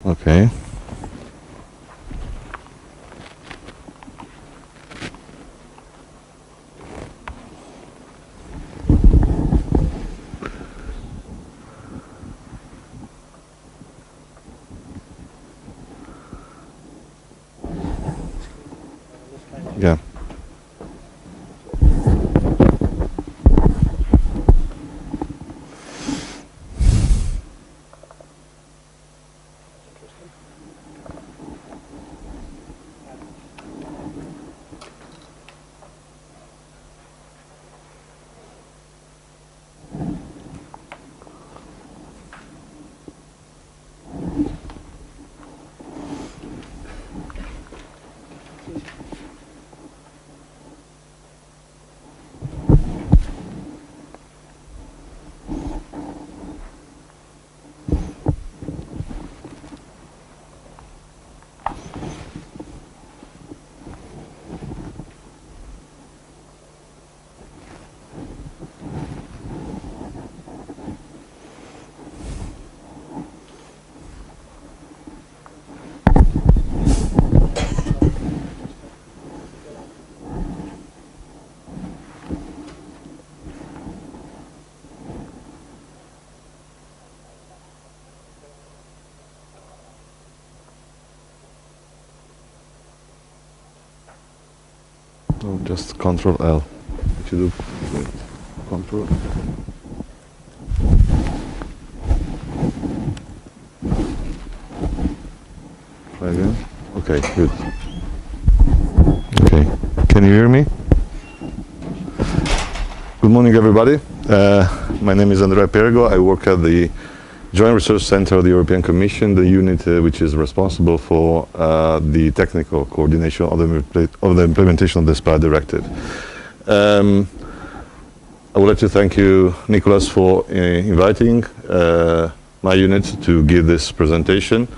Okay. Yeah. No, just Control L. If you do Control. Try again. Okay, good. Okay, can you hear me? Good morning, everybody. My name is Andrea Perego. I work at the Joint Research Center of the European Commission, the unit which is responsible for the technical coordination of the implementation of the SPA directive. I would like to thank you, Nicholas, for inviting my unit to give this presentation.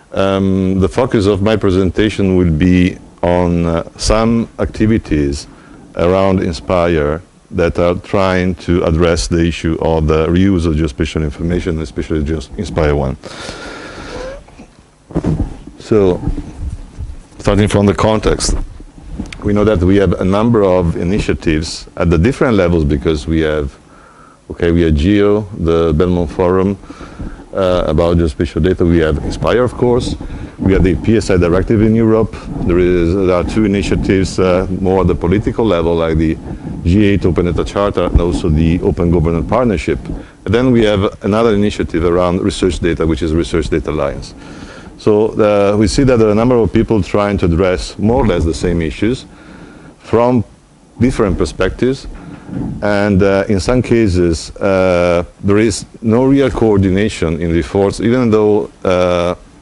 The focus of my presentation will be on some activities around Inspire that are trying to address the issue of the reuse of geospatial information, especially just Inspire 1. So, starting from the context, we know that we have a number of initiatives at the different levels because we have GEO, the Belmont Forum about geospatial data. We have Inspire, of course. We have the ePSI directive in Europe. There are two initiatives more at the political level, like the G8 Open Data Charter and also the Open Government Partnership. And then we have another initiative around research data, which is Research Data Alliance. So we see that there are a number of people trying to address more or less the same issues from different perspectives. And in some cases, there is no real coordination in the efforts, even though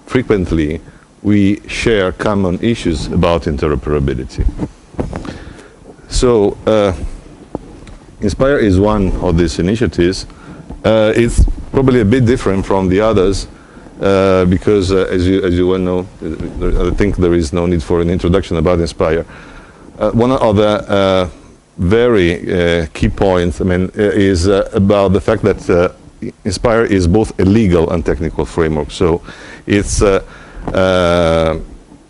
frequently we share common issues about interoperability. So Inspire is one of these initiatives. It's probably a bit different from the others because as you well know, I think there is no need for an introduction about Inspire. One of the very key points, is about the fact that Inspire is both a legal and technical framework. So it's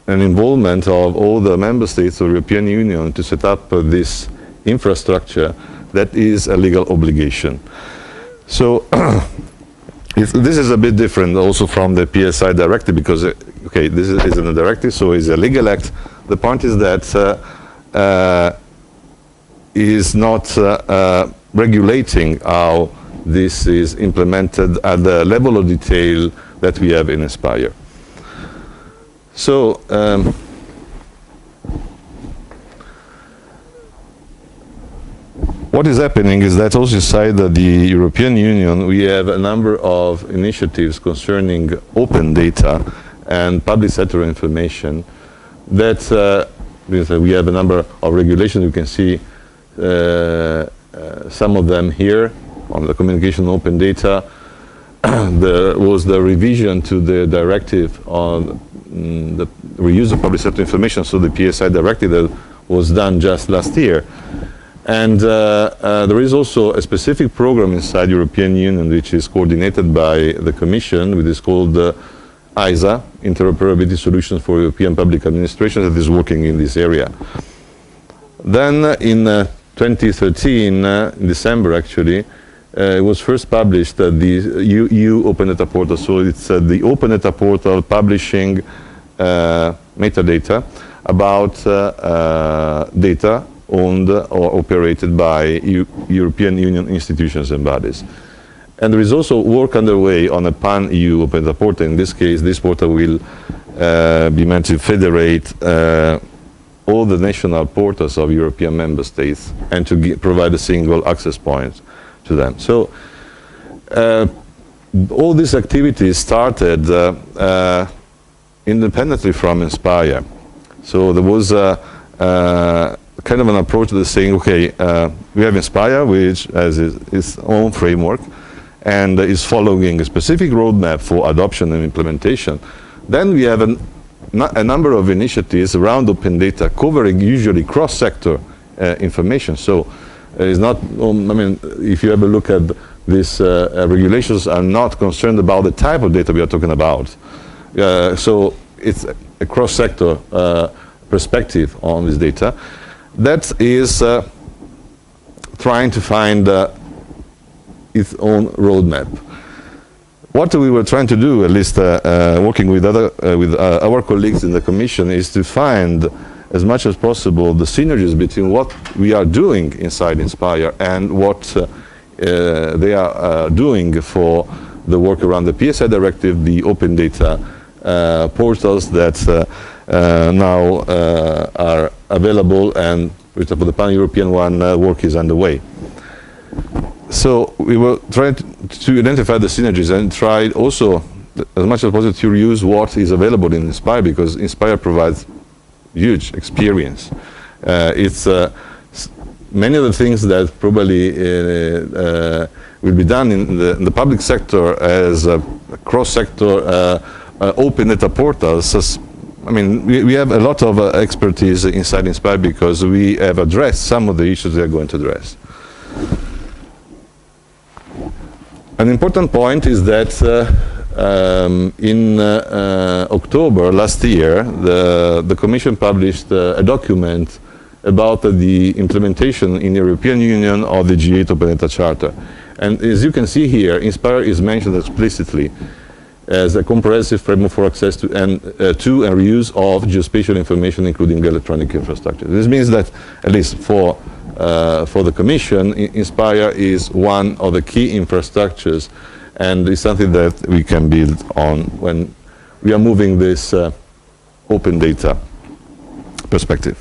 an involvement of all the member states of the European Union to set up this infrastructure that is a legal obligation. So this is a bit different also from the PSI directive because, this isn't a directive, so it's a legal act. The point is that is not regulating how this is implemented at the level of detail that we have in Inspire. So, what is happening is that also inside the European Union we have a number of initiatives concerning open data and public sector information that we have a number of regulations. You can see some of them here on the communication open data. There was the revision to the directive on the reuse of public sector information, so the PSI directive that was done just last year. And there is also a specific program inside the European Union which is coordinated by the Commission, which is called ISA, Interoperability Solutions for European Public Administration, that is working in this area. Then in 2013, in December actually, it was first published the EU Open Data Portal. So it's the Open Data Portal publishing metadata about data owned or operated by European Union institutions and bodies. And there is also work underway on a pan-EU Open Data Portal. In this case, this portal will be meant to federate all the national portals of European member states and to provide a single access point to them. So all these activities started independently from Inspire. So there was kind of an approach to saying, okay, we have Inspire, which has its own framework and is following a specific roadmap for adoption and implementation. Then we have a number of initiatives around open data covering usually cross-sector information. So it's not, I mean, if you have a look at these regulations are not concerned about the type of data we are talking about. So it's a cross-sector perspective on this data. That is trying to find its own roadmap. What we were trying to do, at least working with our colleagues in the Commission, is to find as much as possible the synergies between what we are doing inside Inspire and what they are doing for the work around the PSI directive, the open data portals that now are available, and for example the pan-European one work is underway. So we were trying to identify the synergies and tried also as much as possible to reuse what is available in Inspire, because Inspire provides huge experience. It's many of the things that probably will be done in the public sector as cross-sector open data portals. I mean, we have a lot of expertise inside Inspire because we have addressed some of the issues we are going to address. An important point is that in October last year, the Commission published a document about the implementation in the European Union of the G8 Open Data Charter. And as you can see here, Inspire is mentioned explicitly as a comprehensive framework for access to and reuse of geospatial information, including electronic infrastructure. This means that, at least for the Commission, Inspire is one of the key infrastructures, and it's something that we can build on when we are moving this open data perspective.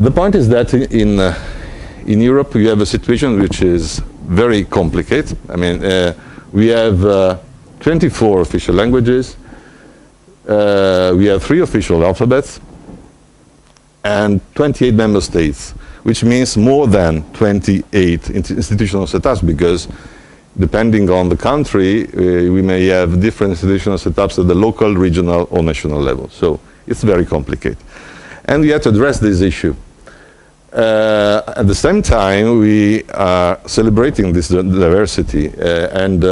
The point is that in Europe we have a situation which is very complicated. I mean, we have 24 official languages, we have 3 official alphabets, and 28 member states, which means more than 28 institutional setups, because depending on the country, we may have different institutional setups at the local, regional, or national level. So it's very complicated. And we have to address this issue. At the same time, we are celebrating this diversity, and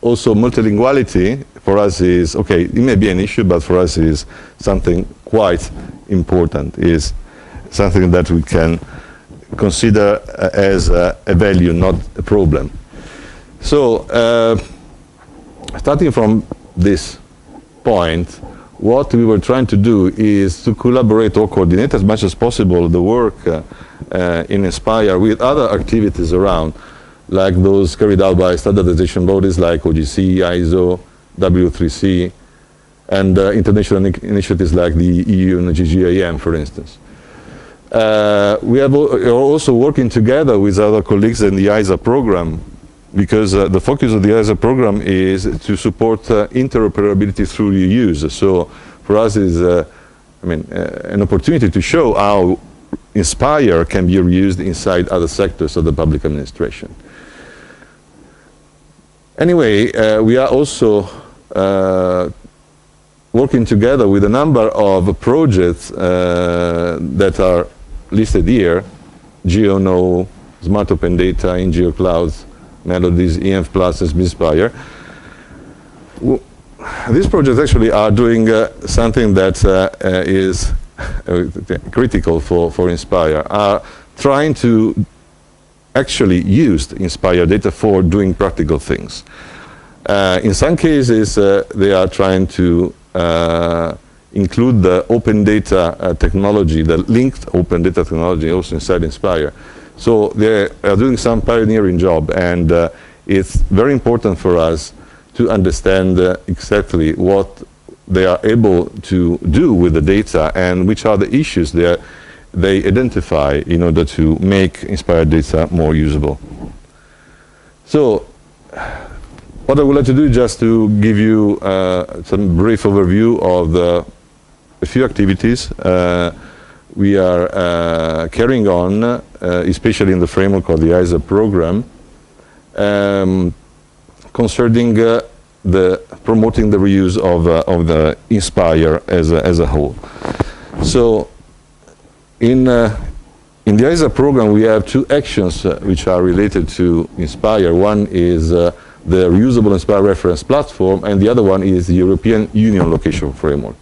also multilinguality for us is, okay, it may be an issue, but for us is something quite important, is something that we can consider as a value, not a problem. So, starting from this point, what we were trying to do is to collaborate or coordinate as much as possible the work in Inspire with other activities around, like those carried out by standardization bodies like OGC, ISO, W3C, and international initiatives like the EU and the GGIM, for instance. We are also working together with other colleagues in the ISA program, because the focus of the ISA program is to support interoperability through reuse. So for us is an opportunity to show how Inspire can be reused inside other sectors of the public administration. Anyway, we are also working together with a number of projects that are listed here: GeoKnow, Smart Open Data, NGO Clouds, Melodies, ENF Plus, and Inspire. These projects actually are doing something that is critical for Inspire, are trying to actually use Inspire data for doing practical things. In some cases, they are trying to include the open data technology, the linked open data technology also inside Inspire. So they are doing some pioneering job, and it's very important for us to understand exactly what they are able to do with the data and which are the issues they identify in order to make Inspire data more usable. So what I would like to do is just to give you some brief overview of a few activities we are carrying on, especially in the framework of the ISA program, concerning promoting the reuse of the Inspire as a whole. So in the ISA program we have two actions which are related to Inspire. One is the reusable Inspire reference platform, and the other one is the European Union location framework.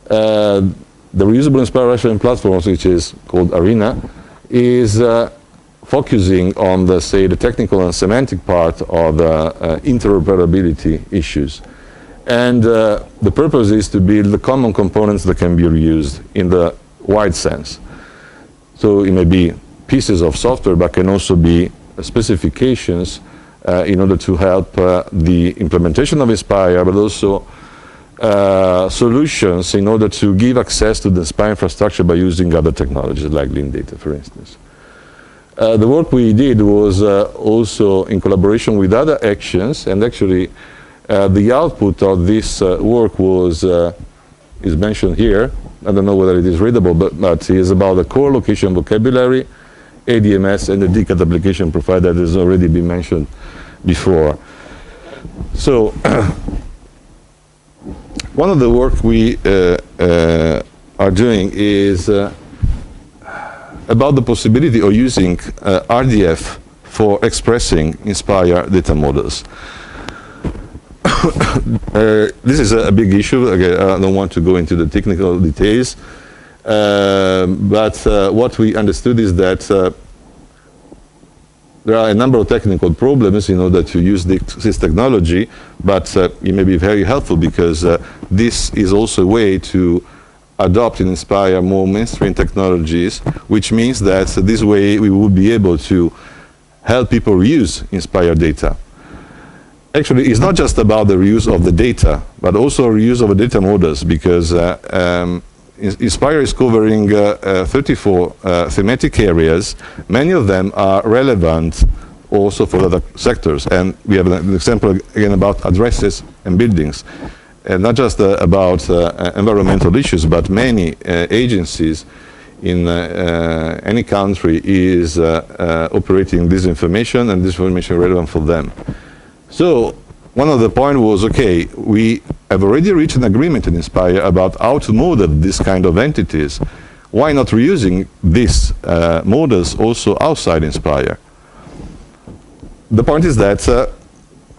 The reusable Inspire reference platform, which is called Athina, is focusing on the technical and semantic part of interoperability issues. And the purpose is to build the common components that can be reused in the wide sense. So it may be pieces of software, but can also be specifications in order to help the implementation of Inspire, but also solutions in order to give access to the Inspire infrastructure by using other technologies like Lean Data, for instance. The work we did was also in collaboration with other actions, and actually the output of this work is mentioned here. I don't know whether it is readable, but it is about the core location vocabulary, ADMS, and the DCAT application profile that has already been mentioned before. So one of the work we are doing is about the possibility of using RDF for expressing Inspire data models. This is a big issue. Again, I don't want to go into the technical details, but what we understood is that there are a number of technical problems in order to use this technology, but it may be very helpful because this is also a way to adopt and inspire more mainstream technologies, which means that this way we will be able to help people reuse Inspire data. Actually, it's not just about the reuse of the data, but also reuse of the data models, because Inspire is covering 34 thematic areas. Many of them are relevant also for other sectors. And we have an example again about addresses and buildings. And not just about environmental issues, but many agencies in any country is operating this information, and this information is relevant for them. So one of the points was, okay, we have already reached an agreement in Inspire about how to model this kind of entities. Why not reusing these models also outside Inspire? The point is that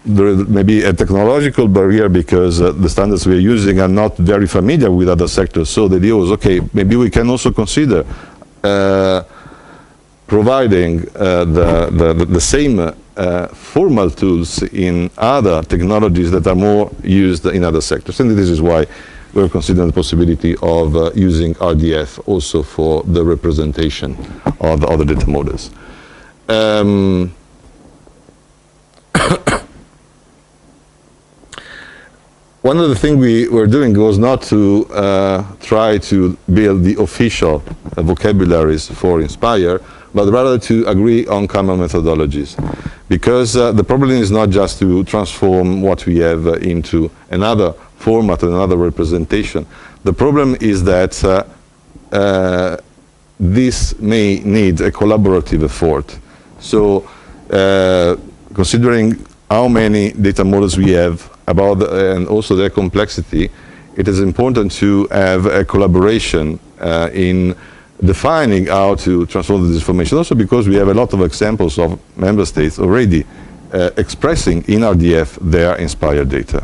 there may be a technological barrier because the standards we are using are not very familiar with other sectors. So the idea was, okay, maybe we can also consider providing the same formal tools in other technologies that are more used in other sectors. And this is why we're considering the possibility of using RDF also for the representation of the other data models. One of the things we were doing was not to try to build the official vocabularies for Inspire, but rather to agree on common methodologies. Because the problem is not just to transform what we have into another format, another representation. The problem is that this may need a collaborative effort. So considering how many data models we have and also their complexity, it is important to have a collaboration in defining how to transform this information. Also because we have a lot of examples of member states already expressing in RDF their inspired data.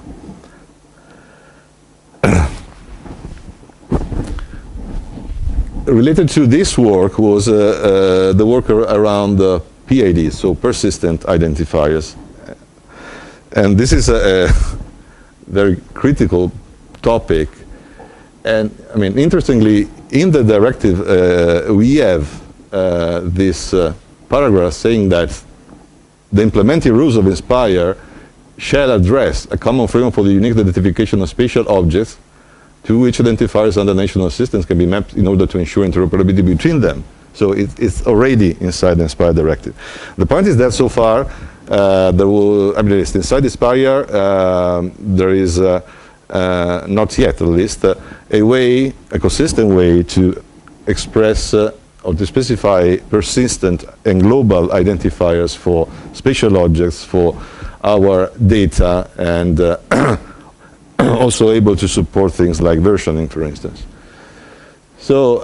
Related to this work was the work around PIDs, so persistent identifiers. And this is a very critical topic. And I mean, interestingly, in the directive, we have this paragraph saying that the implementing rules of Inspire shall address a common framework for the unique identification of spatial objects to which identifiers under national systems can be mapped in order to ensure interoperability between them. So it's already inside the Inspire directive. The point is that so far, there will, I mean, inside Inspire, there is not yet, at least, a way, a consistent way to express or to specify persistent and global identifiers for spatial objects, for our data, and also able to support things like versioning, for instance. So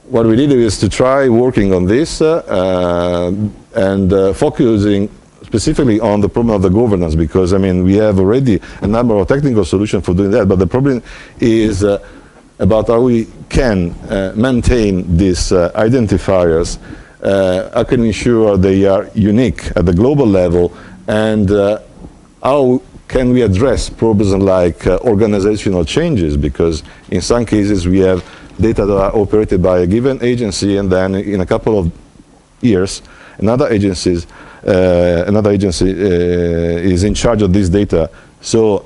what we did is to try working on this and focusing specifically on the problem of the governance, because I mean we have already a number of technical solutions for doing that, but the problem is about how we can maintain these identifiers, how can we ensure they are unique at the global level, and how can we address problems like organizational changes, because in some cases we have data that are operated by a given agency, and then in a couple of years another agency is in charge of this data. So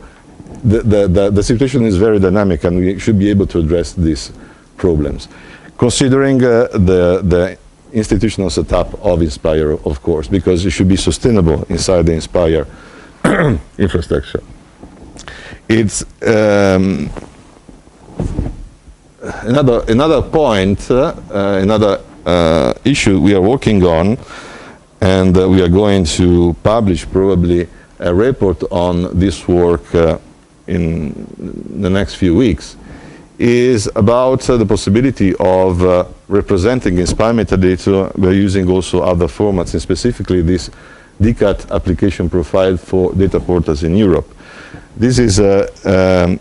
the situation is very dynamic, and we should be able to address these problems, considering the institutional setup of Inspire, of course, because it should be sustainable inside the Inspire infrastructure. It's another point, another issue we are working on, and we are going to publish probably a report on this work in the next few weeks, is about the possibility of representing Inspire metadata by using also other formats, and specifically this DCAT application profile for data portals in Europe. This is a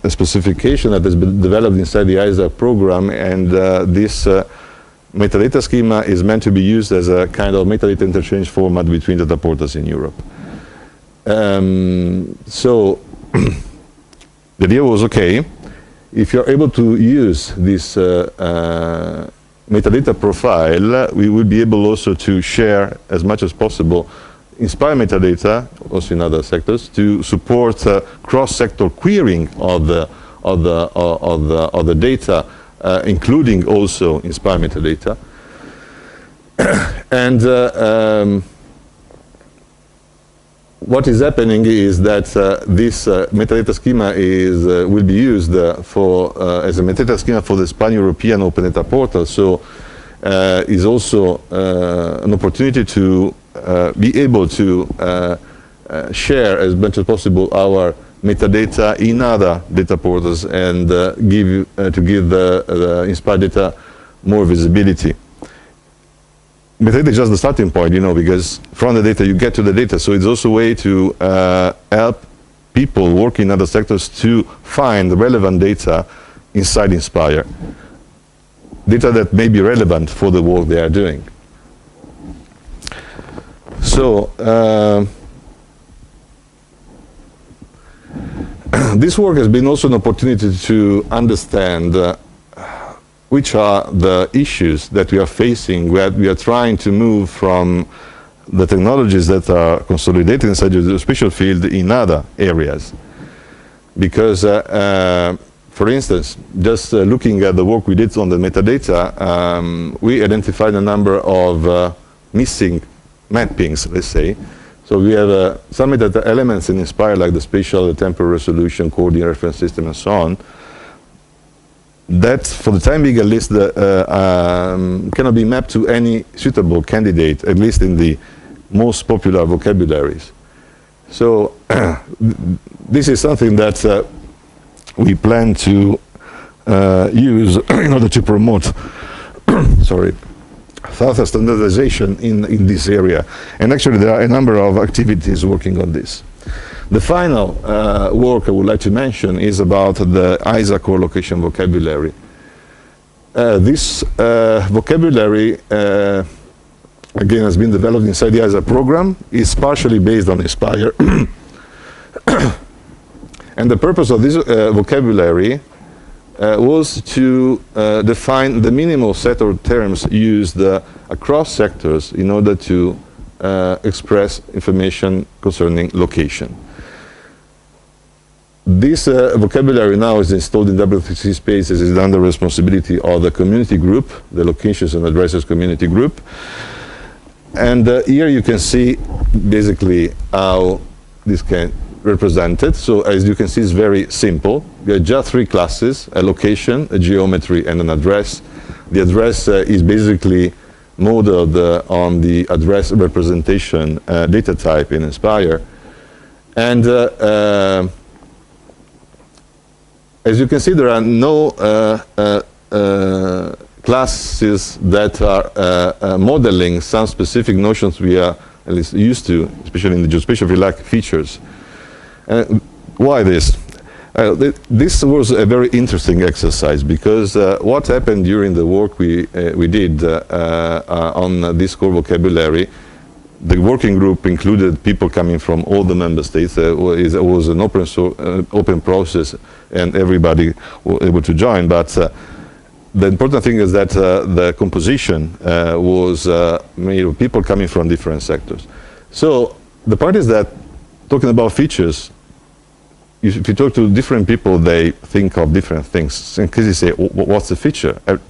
specification that has been developed inside the ISA program, and this metadata schema is meant to be used as a kind of metadata interchange format between data portals in Europe. So the idea was, okay, if you're able to use this metadata profile, we will be able also to share as much as possible Inspire metadata, also in other sectors, to support cross-sector querying of the data, including also Inspire metadata. And what is happening is that this metadata schema will be used for as a metadata schema for the Pan-European Open Data Portal. So is also an opportunity to be able to share as much as possible our metadata in other data portals, and give the Inspire data more visibility. Metadata is just the starting point, you know, because from the data you get to the data. So it's also a way to help people working in other sectors to find relevant data inside Inspire. Data that may be relevant for the work they are doing. So this work has been also an opportunity to understand which are the issues that we are facing, where we are trying to move from the technologies that are consolidated inside the spatial field in other areas. Because, for instance, just looking at the work we did on the metadata, we identified a number of missing mappings, let's say. So we have some metadata elements in Inspire, like the spatial, the temporal resolution, coordinate reference system, and so on, that for the time being at least cannot be mapped to any suitable candidate, at least in the most popular vocabularies. So this is something that we plan to use in order to promote sorry, further standardization in this area. And actually there are a number of activities working on this. The final work I would like to mention is about the ISA core location vocabulary. This vocabulary, again, has been developed inside the ISA program, is partially based on Inspire. And the purpose of this vocabulary was to define the minimal set of terms used across sectors in order to express information concerning location. This vocabulary now is installed in W3C spaces, is under responsibility of the community group, the Locations and Addresses community group. And here you can see basically how this can represent it. So as you can see, it's very simple. We have just three classes: a location, a geometry, and an address. The address is basically modeled on the address representation data type in Inspire. And as you can see, there are no classes that are modeling some specific notions we are at least used to, especially in the geospatial field, like features. Why this? This was a very interesting exercise because what happened during the work we did on this core vocabulary, the working group included people coming from all the member states. It was an open process and everybody was able to join. But the important thing is that the composition was made of people coming from different sectors. So the point is that talking about features, if you talk to different people, they think of different things. In case you say, what's the feature? Also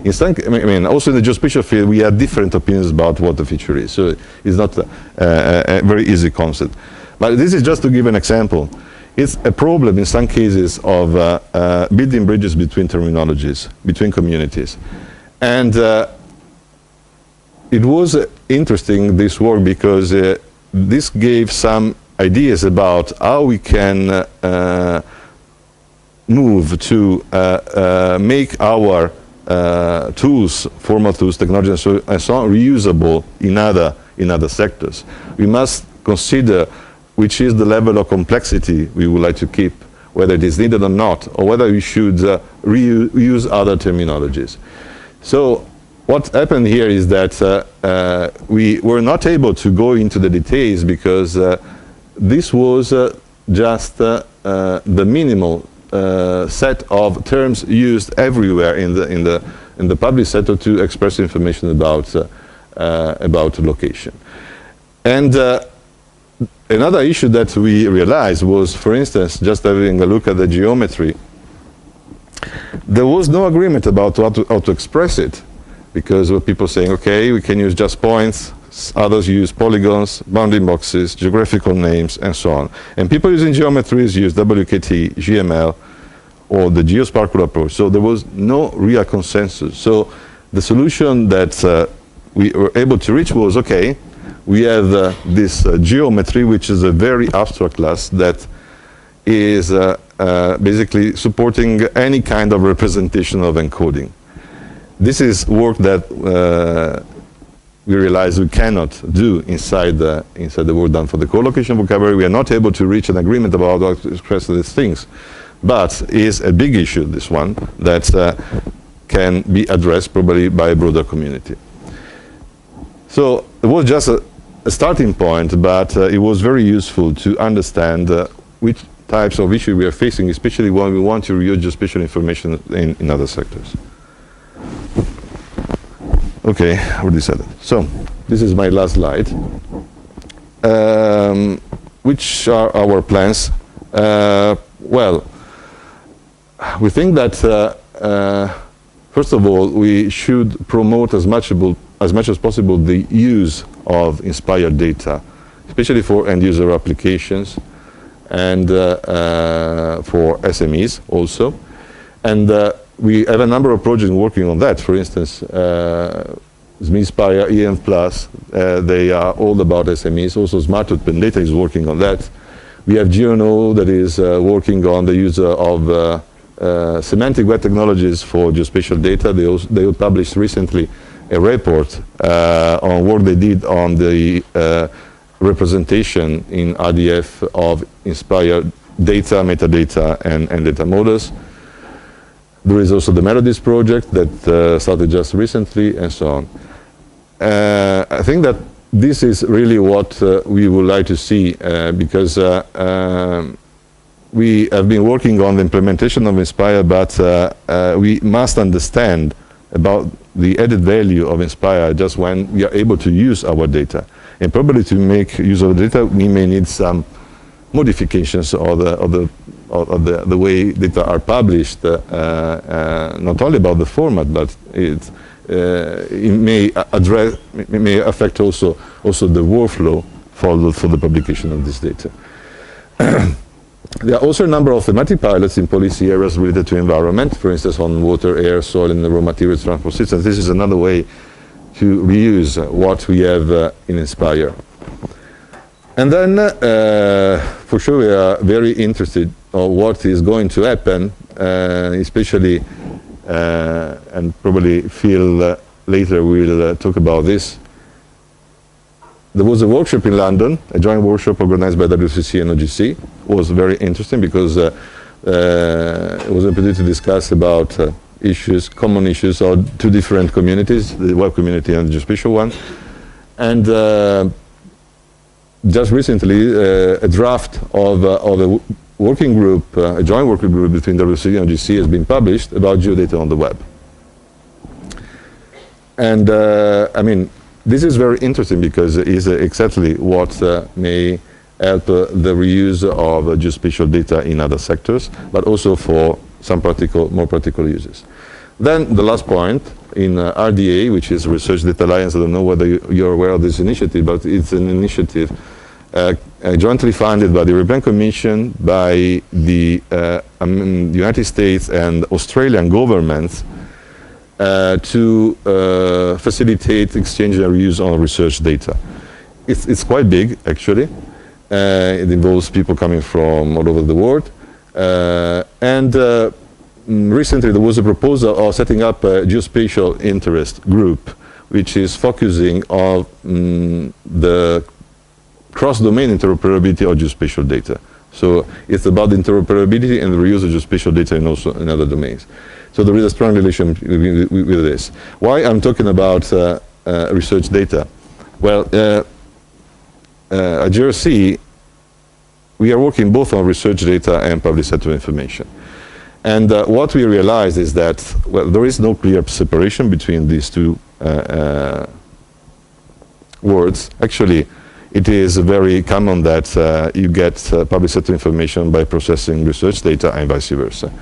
in the geospatial field, we have different opinions about what the feature is. So it's not a very easy concept. But this is just to give an example. It's a problem in some cases of building bridges between terminologies, between communities. And it was interesting, this work, because this gave some ideas about how we can move to make our tools, formal tools, technology, and so on, reusable in other sectors. We must consider which is the level of complexity we would like to keep, whether it is needed or not, or whether we should reuse other terminologies. So what happened here is that we were not able to go into the details because this was just the minimal set of terms used everywhere in the public sector to express information about location. And another issue that we realized was, for instance, just having a look at the geometry, there was no agreement about how to express it, because there were people saying, okay, we can use just points. Others use polygons, bounding boxes, geographical names, and so on. And people using geometries use WKT, GML, or the geosparkle approach. So there was no real consensus. So the solution that we were able to reach was, okay, we have this geometry, which is a very abstract class that is basically supporting any kind of representation of encoding. This is work that we realize we cannot do inside the work done for the co-location vocabulary. We are not able to reach an agreement about how to express these things. But is a big issue, this one, that can be addressed probably by a broader community. So it was just a starting point, but it was very useful to understand which types of issues we are facing, especially when we want to reuse geospatial information in other sectors. Okay, I already said it. So, this is my last slide. Which are our plans? Well, we think that, first of all, we should promote as much as possible the use of inspired data, especially for end-user applications and for SMEs also. And we have a number of projects working on that. For instance, Inspire, EM+, they are all about SMEs. Also, Smart Open Data is working on that. We have GeoNode that is working on the use of semantic web technologies for geospatial data. They published recently a report on what they did on the representation in RDF of Inspire data, metadata, and data models. There is also the Melodies project that started just recently, and so on. I think that this is really what we would like to see, because we have been working on the implementation of Inspire, but we must understand about the added value of Inspire just when we are able to use our data. And probably to make use of the data, we may need some modifications of the way data are published, not only about the format, but it may affect also the workflow for the publication of this data. There are also a number of thematic pilots in policy areas related to environment, for instance on water, air, soil, and the raw materials transport systems. This is another way to reuse what we have in Inspire. And then, for sure, we are very interested in what is going to happen, especially, and probably Phil later will talk about this. There was a workshop in London, a joint workshop organized by WCC and OGC. It was very interesting because it was an opportunity to discuss about issues, common issues of two different communities, the web community and the geospatial one. And just recently, a draft of a working group, a joint working group between WCC and OGC has been published about geodata on the web. And I mean, this is very interesting because it is exactly what may help the reuse of geospatial data in other sectors, but also for some more practical uses. Then the last point, in RDA, which is Research Data Alliance, I don't know whether you're aware of this initiative, but it's an initiative jointly funded by the European Commission, by the United States and Australian governments, to facilitate exchange and reuse on research data. It's quite big, actually. It involves people coming from all over the world. Recently there was a proposal of setting up a geospatial interest group, which is focusing on the cross-domain interoperability of geospatial data. So it's about interoperability and the reuse of geospatial data and also in other domains. So there is a strong relation with this. Why I'm talking about research data? Well, at GRC, we are working both on research data and public sector information. And what we realize is that, well, there is no clear separation between these two words. Actually, it is very common that you get public sector information by processing research data and vice versa.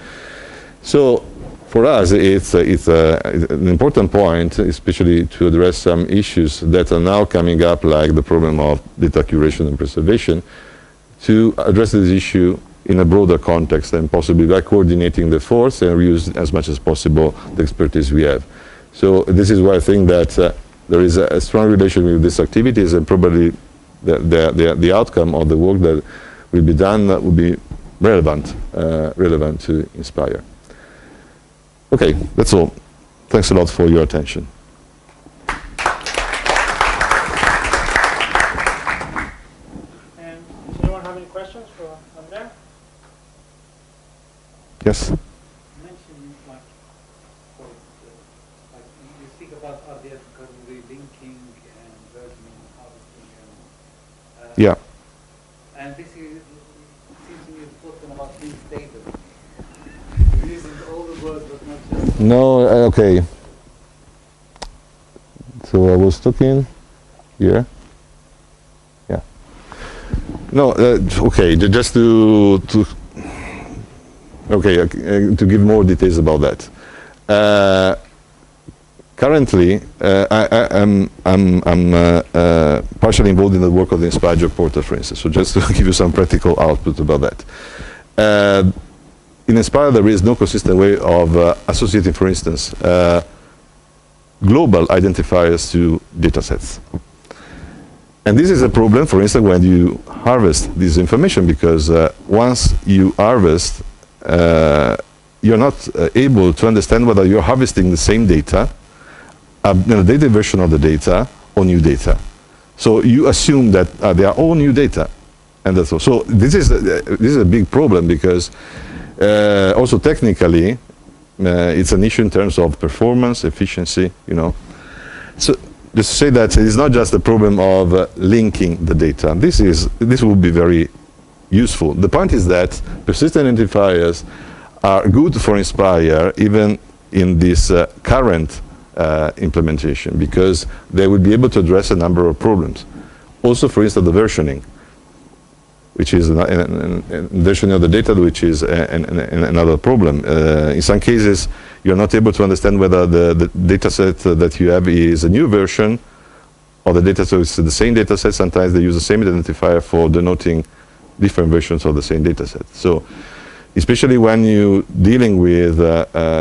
So for us, it's an important point, especially to address some issues that are now coming up, like the problem of data curation and preservation, to address this issue in a broader context and possibly by coordinating the efforts and reuse as much as possible the expertise we have. So this is why I think that there is a strong relation with these activities, and probably the outcome of the work that will be done will be relevant to Inspire. Okay, that's all. Thanks a lot for your attention. And does anyone have any questions for Andrea? Yes? You mentioned like you speak about RDF currently linking and versioning and harvesting and Yeah. And this is seems to me talking about these data. You're using all the words but not just No, okay. So I was talking here. Yeah. No, okay, just to give more details about that. Currently, I'm partially involved in the work of the Inspire Job Portal, for instance. So just to give you some practical output about that. In Inspire, there is no consistent way of associating, for instance, global identifiers to data sets. And this is a problem, for instance, when you harvest this information, because once you harvest, you're not able to understand whether you're harvesting the same data updated version of the data or new data. So you assume that they are all new data, and that's all. So this is a big problem, because also technically it's an issue in terms of performance, efficiency, you know. So just to say that it's not just a problem of linking the data. This would be very useful. The point is that persistent identifiers are good for Inspire even in this current implementation, because they will be able to address a number of problems. Also, for instance, the versioning, which is versioning of the data, which is another problem. In some cases, you're not able to understand whether the data set that you have is a new version or the data set is the same data set. Sometimes they use the same identifier for denoting different versions of the same data set. So, especially when you're dealing with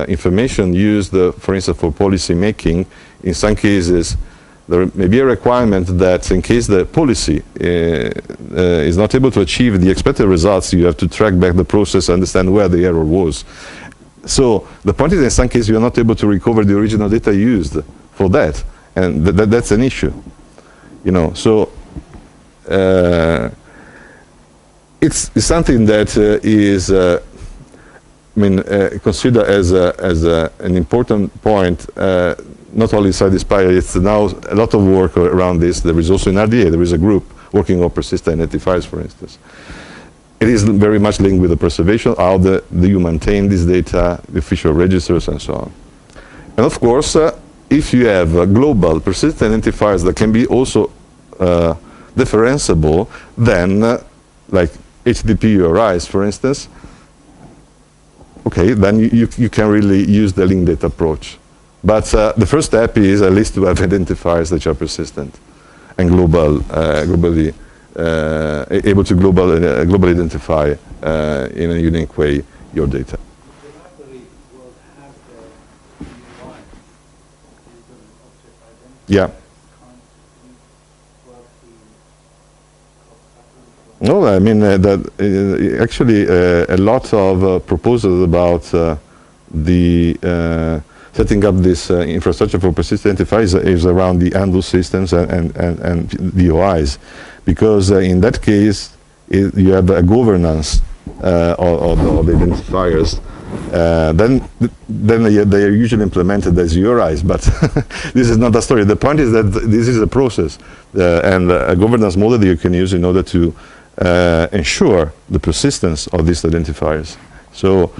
information used, for instance, for policy making, in some cases, there may be a requirement that in case the policy is not able to achieve the expected results, you have to track back the process, understand where the error was. So the point is, in some cases, you're not able to recover the original data used for that, and that's an issue. You know, so it's something that is, considered as an important point. Not only inside Inspire, it's now a lot of work around this. There is also in RDA, there is a group working on persistent identifiers, for instance. It is very much linked with the preservation, how do you maintain this data, the official registers, and so on. And of course, if you have global persistent identifiers that can be also differentiable, then like HTTP URIs, for instance, okay, then you can really use the linked data approach. But the first step is at least to have identifiers that are persistent and globally able to globally identify in a unique way your data. The library will have the UI, Yeah. No, I mean actually a lot of proposals about the setting up this infrastructure for persistent identifiers is around the handle systems and DOIs, because in that case you have a governance of the identifiers. Then they are usually implemented as URIs, but this is not the story. The point is that this is a process and a governance model that you can use in order to ensure the persistence of these identifiers. So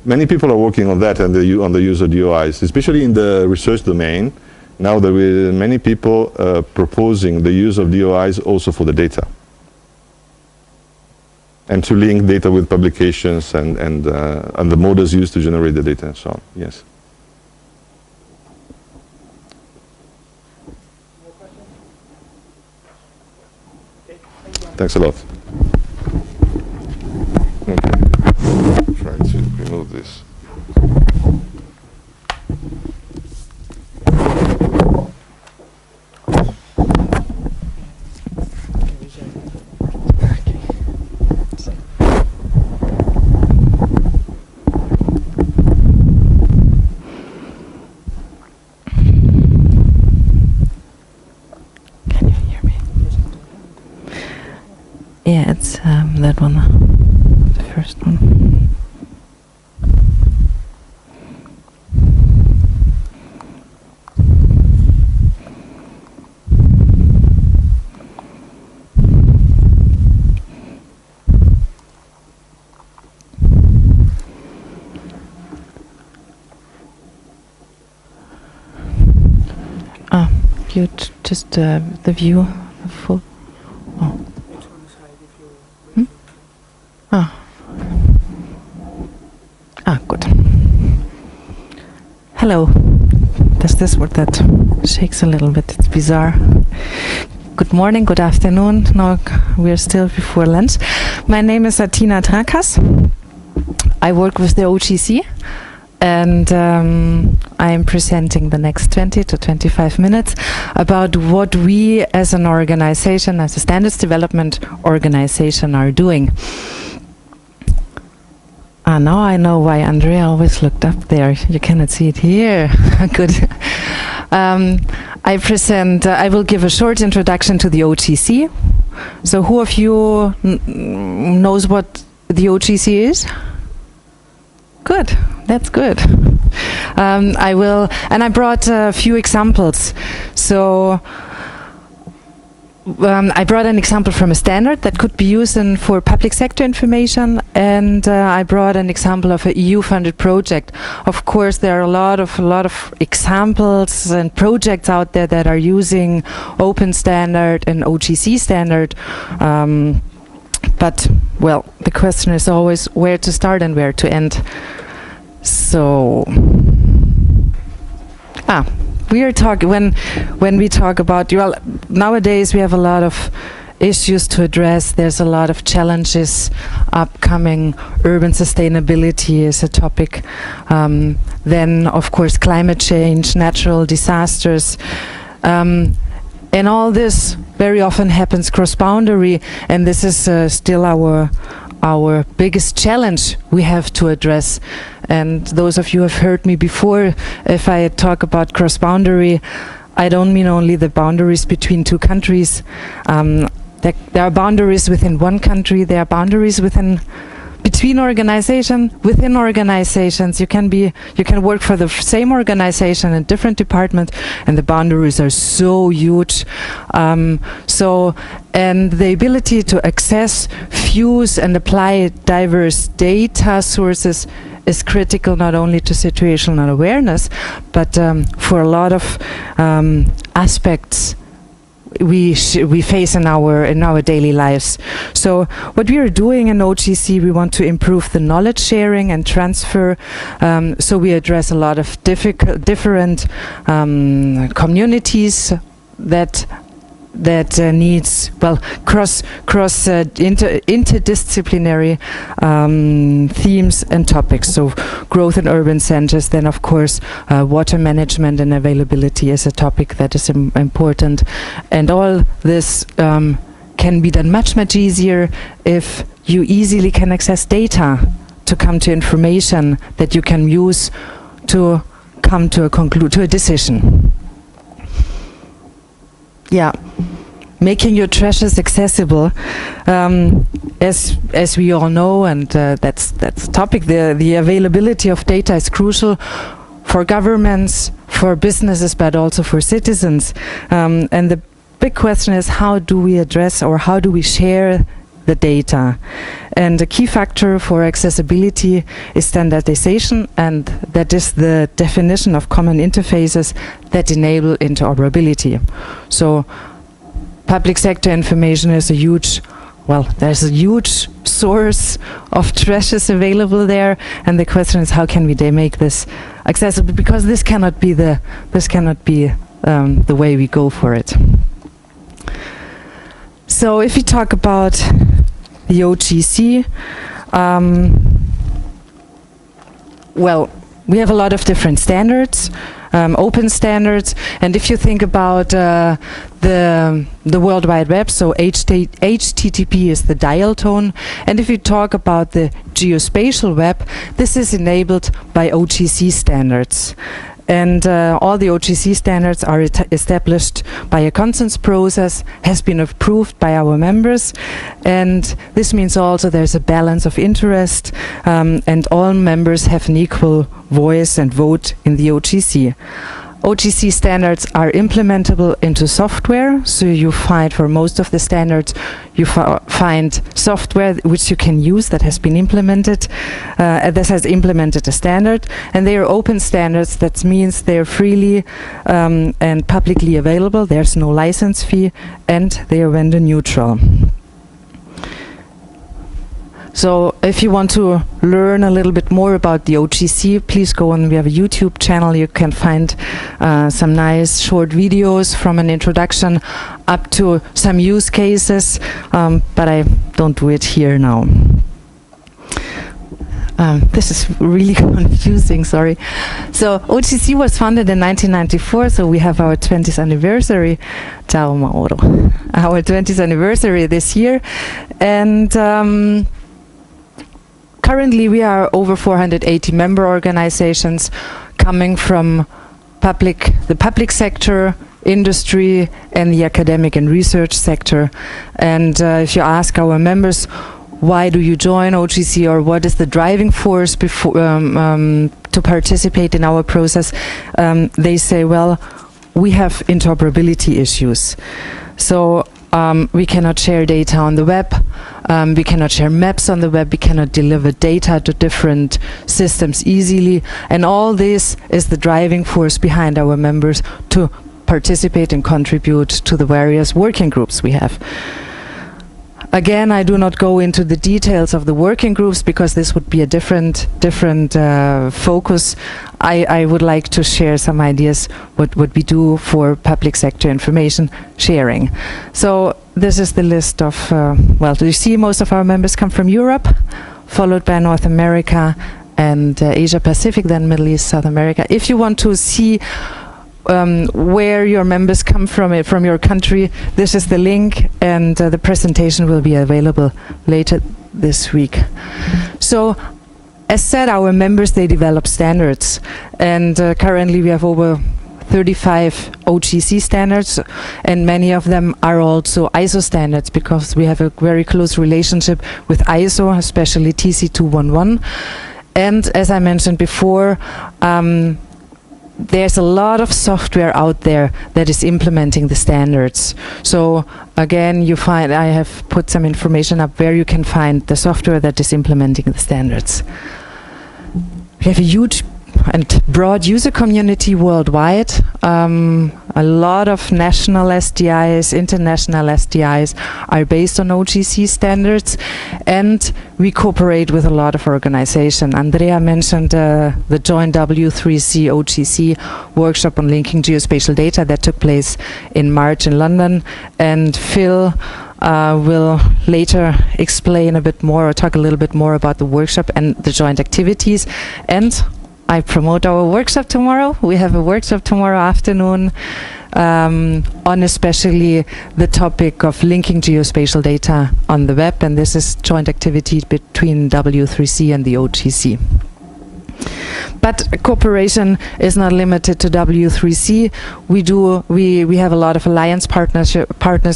many people are working on that and on the use of DOIs, especially in the research domain. Now there are many people proposing the use of DOIs also for the data, and to link data with publications and the models used to generate the data and so on. Yes. More questions? Okay, thank you. Thanks a lot. Okay. Try to remove this. Can you hear me? Yeah, it's that one, the first one. Viewed just the view, the full. Oh. It's on the side if you Good. Hello. Does this work? That shakes a little bit. It's bizarre. Good morning, good afternoon. No, we're still before lunch. My name is Athina Trakas. I work with the OGC, and I am presenting the next 20 to 25 minutes about what we as an organization, as a standards development organization, are doing. Now I know why Andrea always looked up there. You cannot see it here. Good. I will give a short introduction to the OGC. So who of you knows what the OGC is? Good, that's good. I brought a few examples. So I brought an example from a standard that could be used for public sector information, and I brought an example of an EU-funded project. Of course, there are a lot of examples and projects out there that are using open standard and OGC standard. But well, the question is always where to start and where to end. So, we are talking when we talk about, well, nowadays we have a lot of issues to address. There's a lot of challenges upcoming. Urban sustainability is a topic. Then, of course, climate change, natural disasters. And all this very often happens cross-boundary, and this is still our biggest challenge we have to address. And those of you who have heard me before, if I talk about cross-boundary, I don't mean only the boundaries between two countries. There are boundaries within one country, there are boundaries between organizations, within organizations. You can work for the same organization in different departments, and the boundaries are so huge. And the ability to access, fuse, and apply diverse data sources is critical not only to situational awareness, but for a lot of aspects we face in our daily lives. So what we are doing in OGC, we want to improve the knowledge sharing and transfer. So we address a lot of different communities that needs, well, cross interdisciplinary themes and topics. So growth in urban centers, then of course water management and availability is a topic that is important, and all this can be done much easier if you easily can access data to come to information that you can use to come to a decision. Yeah, making your treasures accessible, as we all know, and that's a topic. The availability of data is crucial for governments, for businesses, but also for citizens. And the big question is, how do we address or how do we share the data? And a key factor for accessibility is standardization, and that is the definition of common interfaces that enable interoperability. So public sector information is there's a huge source of treasures available there, and the question is, how can we make this accessible? Because this cannot be the way we go for it. So if we talk about the OGC, well, we have a lot of different standards, open standards, and if you think about the World Wide Web, so HTTP is the dial tone, and if you talk about the geospatial web, this is enabled by OGC standards. And all the OGC standards are established by a consensus process, has been approved by our members, and this means also there's a balance of interest, and all members have an equal voice and vote in the OGC. OGC standards are implementable into software, so you find for most of the standards you find software which you can use that has been implemented, this has implemented a standard, and they are open standards. That means they are freely and publicly available, there's no license fee, and they are vendor neutral. So if you want to learn a little bit more about the OGC, please go on. We have a YouTube channel. You can find some nice short videos from an introduction up to some use cases, but I don't do it here now. This is really confusing, sorry. So OGC was founded in 1994, so we have our 20th anniversary. Ciao Mauro. Our 20th anniversary this year, and currently we are over 480 member organizations coming from the public sector, industry, and the academic and research sector. And if you ask our members, why do you join OGC, or what is the driving force before, to participate in our process, they say, well, we have interoperability issues. So we cannot share data on the web, we cannot share maps on the web, we cannot deliver data to different systems easily, and all this is the driving force behind our members to participate and contribute to the various working groups we have. Again, I do not go into the details of the working groups because this would be a different focus. I would like to share some ideas what we do for public sector information sharing. So this is the list of, well, you see most of our members come from Europe, followed by North America and Asia Pacific, then Middle East, South America. If you want to see where your members come from your country, this is the link, and the presentation will be available later this week. So, as said, our members, they develop standards, and currently we have over 35 OGC standards, and many of them are also ISO standards, because we have a very close relationship with ISO, especially TC211. And as I mentioned before, there's a lot of software out there that is implementing the standards. So again, you find, I have put some information up where you can find the software that is implementing the standards. We have a huge and broad user community worldwide. A lot of national SDIs, international SDIs are based on OGC standards, and we cooperate with a lot of organizations. Andrea mentioned the joint W3C OGC workshop on linking geospatial data that took place in March in London, and Phil will later explain a bit more or talk a little bit more about the workshop and the joint activities. And I promote our workshop tomorrow. We have a workshop tomorrow afternoon on especially the topic of linking geospatial data on the web, and this is joint activity between W3C and the OGC. But cooperation is not limited to W3C. We have a lot of alliance partners,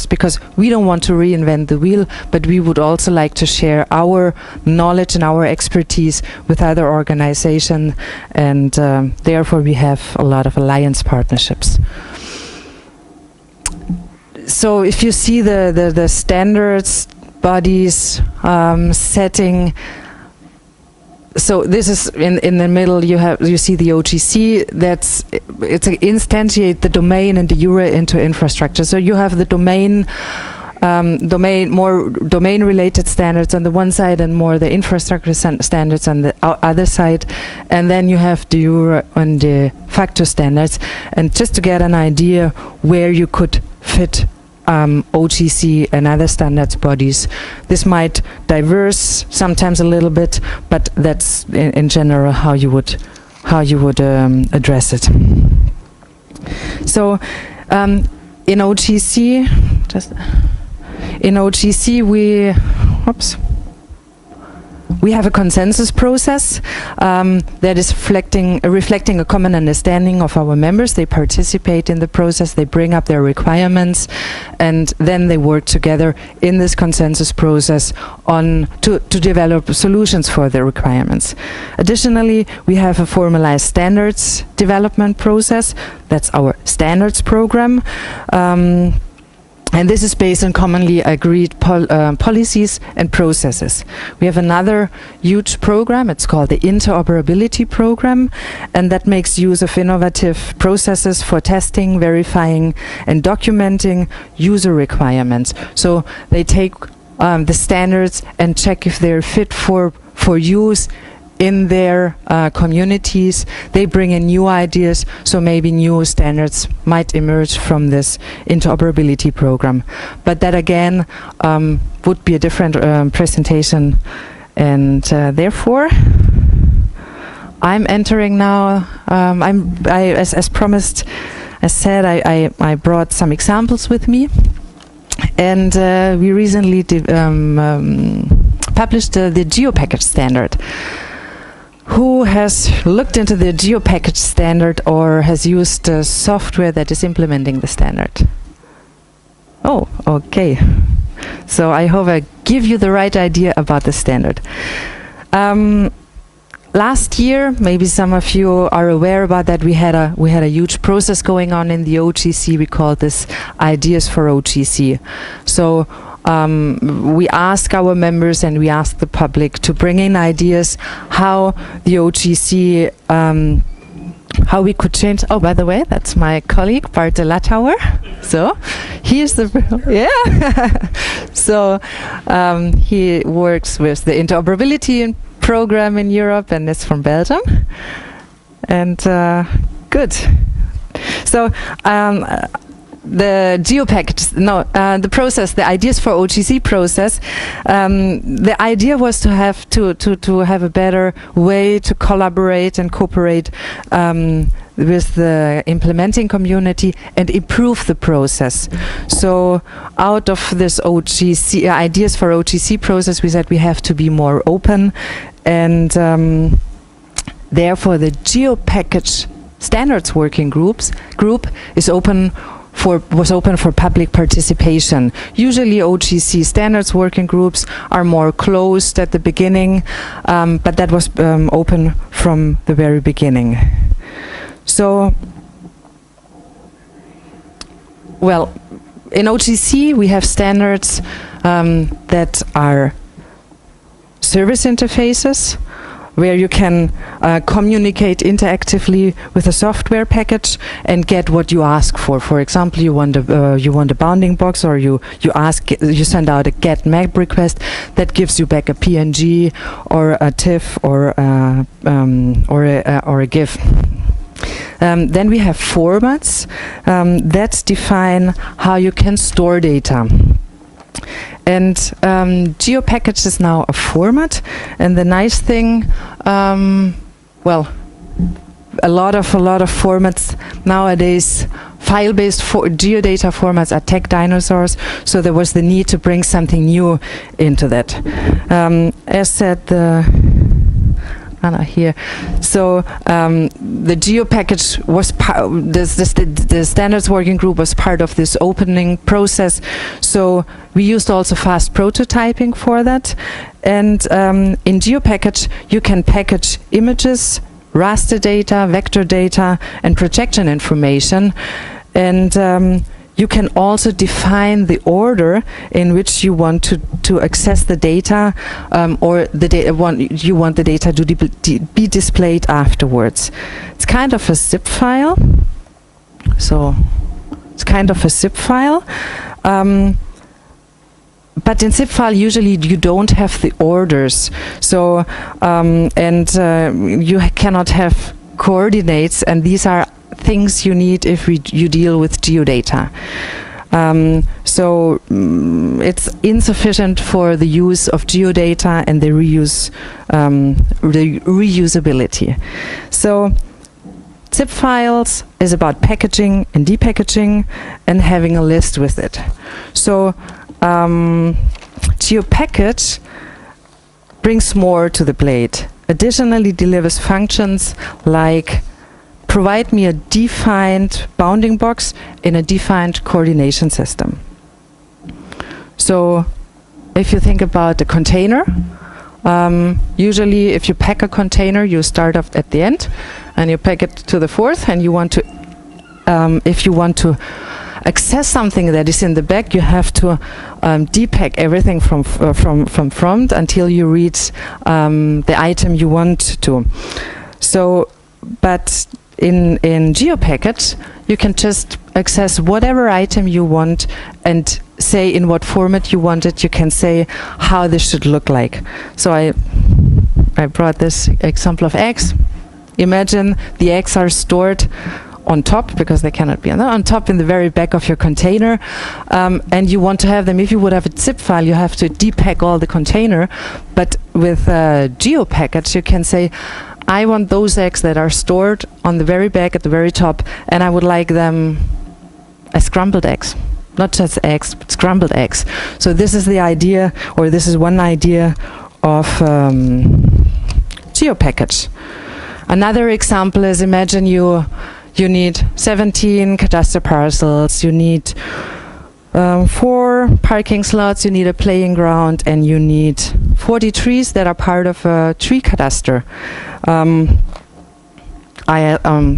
because we don't want to reinvent the wheel, but we would also like to share our knowledge and our expertise with other organizations, and therefore we have a lot of alliance partnerships. So if you see the standards, bodies, setting, so this is in the middle. You see the OGC. It's a instantiate the domain and the URA into infrastructure. So you have the domain related standards on the one side, and more the infrastructure standards on the other side, and then you have the URA on the factor standards. And just to get an idea where you could fit OGC and other standards bodies. This might diverse sometimes a little bit, but that's in general how you would address it. So in OGC we have a consensus process that is reflecting a common understanding of our members. They participate in the process, they bring up their requirements, and then they work together in this consensus process to develop solutions for their requirements. Additionally, we have a formalized standards development process. That's our standards program. And this is based on commonly agreed policies and processes. We have another huge program. It's called the Interoperability program, and that makes use of innovative processes for testing, verifying, and documenting user requirements. So they take the standards and check if they're fit for use in their communities. They bring in new ideas, so maybe new standards might emerge from this interoperability program. But that again would be a different presentation, and therefore I'm entering now. As promised, as said, I brought some examples with me, and we recently published the GeoPackage standard. Who has looked into the GeoPackage standard or has used software that is implementing the standard? Oh, okay. So I hope I give you the right idea about the standard. Last year, maybe some of you are aware about that, we had a huge process going on in the OGC. We called this Ideas for OGC. So we ask our members and we ask the public to bring in ideas how the OGC, how we could change. Oh, by the way, that's my colleague Bart de Lathouwer. So he is the so he works with the Interoperability program in Europe and is from Belgium. And good. So the GeoPackage, the process, the Ideas for OGC process, the idea was to have to have a better way to collaborate and cooperate with the implementing community and improve the process. So out of this OGC, Ideas for OGC process, we said we have to be more open, and therefore the GeoPackage Standards Working Group is was open for public participation. Usually OGC standards working groups are more closed at the beginning, but that was open from the very beginning. So, well, in OGC we have standards that are service interfaces, where you can communicate interactively with a software package and get what you ask for. For example, you want a bounding box, or you send out a get map request that gives you back a PNG or a TIFF or a GIF. Then we have formats that define how you can store data. And GeoPackage is now a format, and the nice thing, well, a lot of formats nowadays, file-based geodata formats are tech dinosaurs, so there was the need to bring something new into that. As said, here. So the GeoPackage was the standards working group was part of this opening process. So we used also fast prototyping for that. And in GeoPackage, you can package images, raster data, vector data, and projection information. And you can also define the order in which you want to access the data, or you want the data to be displayed afterwards. It's kind of a zip file. So it's kind of a zip file. But in zip file, usually you don't have the orders. So you cannot have coordinates, and these are things you need if you deal with geodata. So it's insufficient for the use of geodata and the reusability. So zip files is about packaging and depackaging and having a list with it. So GeoPackage brings more to the plate. Additionally, delivers functions like provide me a defined bounding box in a defined coordination system. So if you think about a container, usually if you pack a container, you start off at the end and you pack it to the fourth, and you want to, if you want to access something that is in the back, you have to depack everything from front until you reach the item you want to. So, but in GeoPackage, you can just access whatever item you want and say in what format you want it. You can say how this should look like. So I brought this example of eggs. Imagine the eggs are stored on top, because they cannot be on top, in the very back of your container, and you want to have them. If you would have a zip file, you have to depack all the container, but with GeoPackage you can say, I want those eggs that are stored on the very back at the very top, and I would like them as scrambled eggs. Not just eggs, but scrambled eggs. So this is the idea, or this is one idea of geopackage. Another example is, imagine you need 17 cadastre parcels, you need 4 parking slots, you need a playing ground, and you need 40 trees that are part of a tree cadastre.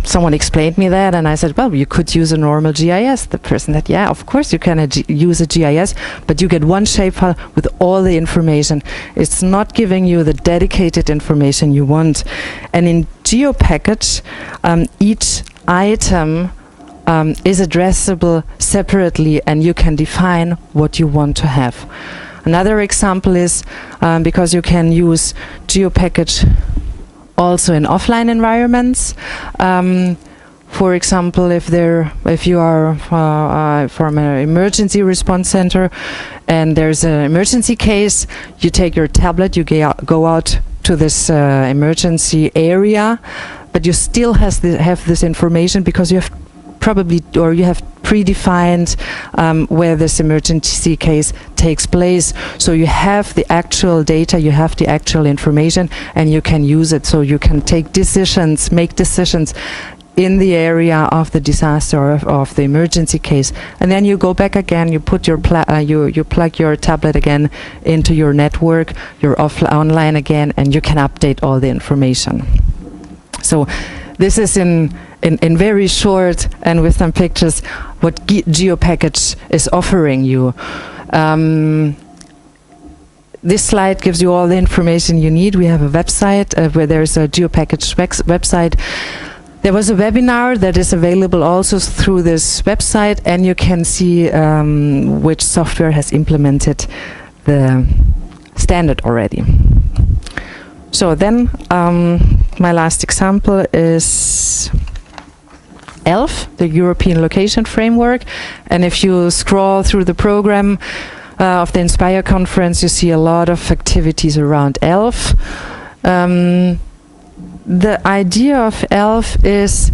Someone explained me that, and I said, well, you could use a normal GIS. The person said, yeah, of course you can use a GIS, but you get one shapefile with all the information. It's not giving you the dedicated information you want. And in GeoPackage, each item is addressable separately, and you can define what you want to have. Another example is because you can use GeoPackage also in offline environments. For example, if you are from an emergency response center and there's an emergency case, you take your tablet, you go out to this emergency area, but you still have this information because you have predefined where this emergency case takes place. So you have the actual data, you have the actual information, and you can use it. So you can make decisions in the area of the disaster or of the emergency case. And then you go back again, you put your you plug your tablet again into your network, you're online again, and you can update all the information. So this is in very short and with some pictures what GeoPackage is offering you. This slide gives you all the information you need. We have a website where there's a GeoPackage website. There was a webinar that is available also through this website, and you can see which software has implemented the standard already. So then my last example is ELF, the European Location Framework. And if you scroll through the program of the Inspire conference, you see a lot of activities around ELF. The idea of ELF is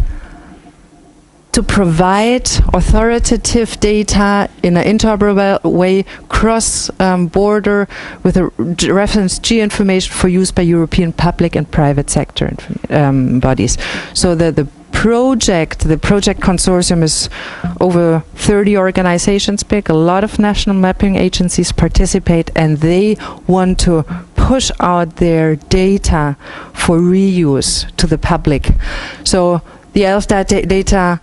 to provide authoritative data in an interoperable way, cross-border, with a reference geo-information for use by European public and private sector bodies. So the project consortium is over 30 organizations big. A lot of national mapping agencies participate, and they want to push out their data for reuse to the public. So the ELF data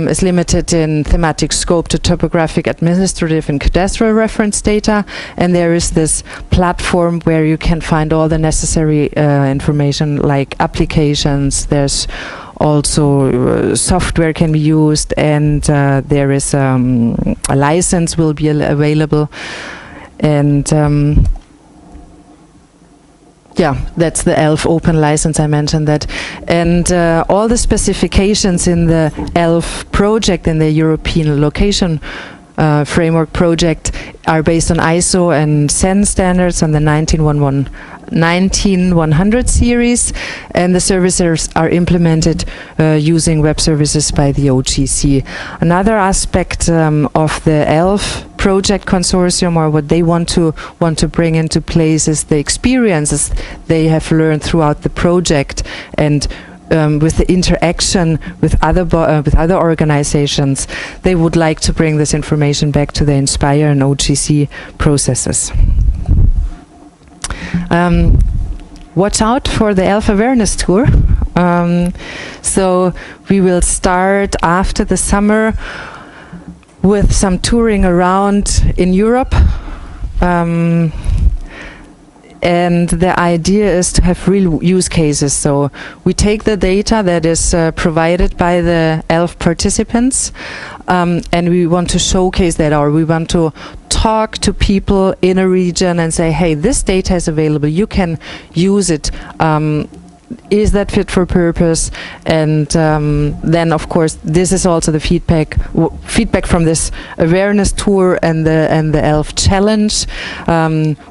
is limited in thematic scope to topographic, administrative, and cadastral reference data, and there is this platform where you can find all the necessary information like applications. There's also software can be used, and there is a license will be available, and yeah, that's the ELF open license, I mentioned that. And all the specifications in the ELF project, in the European Location Framework project, are based on ISO and CEN standards on the 19100 series, and the services are implemented using web services by the OGC. Another aspect of the ELF project consortium, or what they want to bring into place, is the experiences they have learned throughout the project, and with the interaction with other organizations, they would like to bring this information back to the Inspire and OGC processes. Watch out for the ELF awareness tour. So we will start after the summer with some touring around in Europe. And the idea is to have real use cases. So we take the data that is provided by the ELF participants, and we want to showcase that, or we want to talk to people in a region and say, hey, this data is available, you can use it. Is that fit for purpose? And then, of course, this is also the feedback from this awareness tour, and the ELF challenge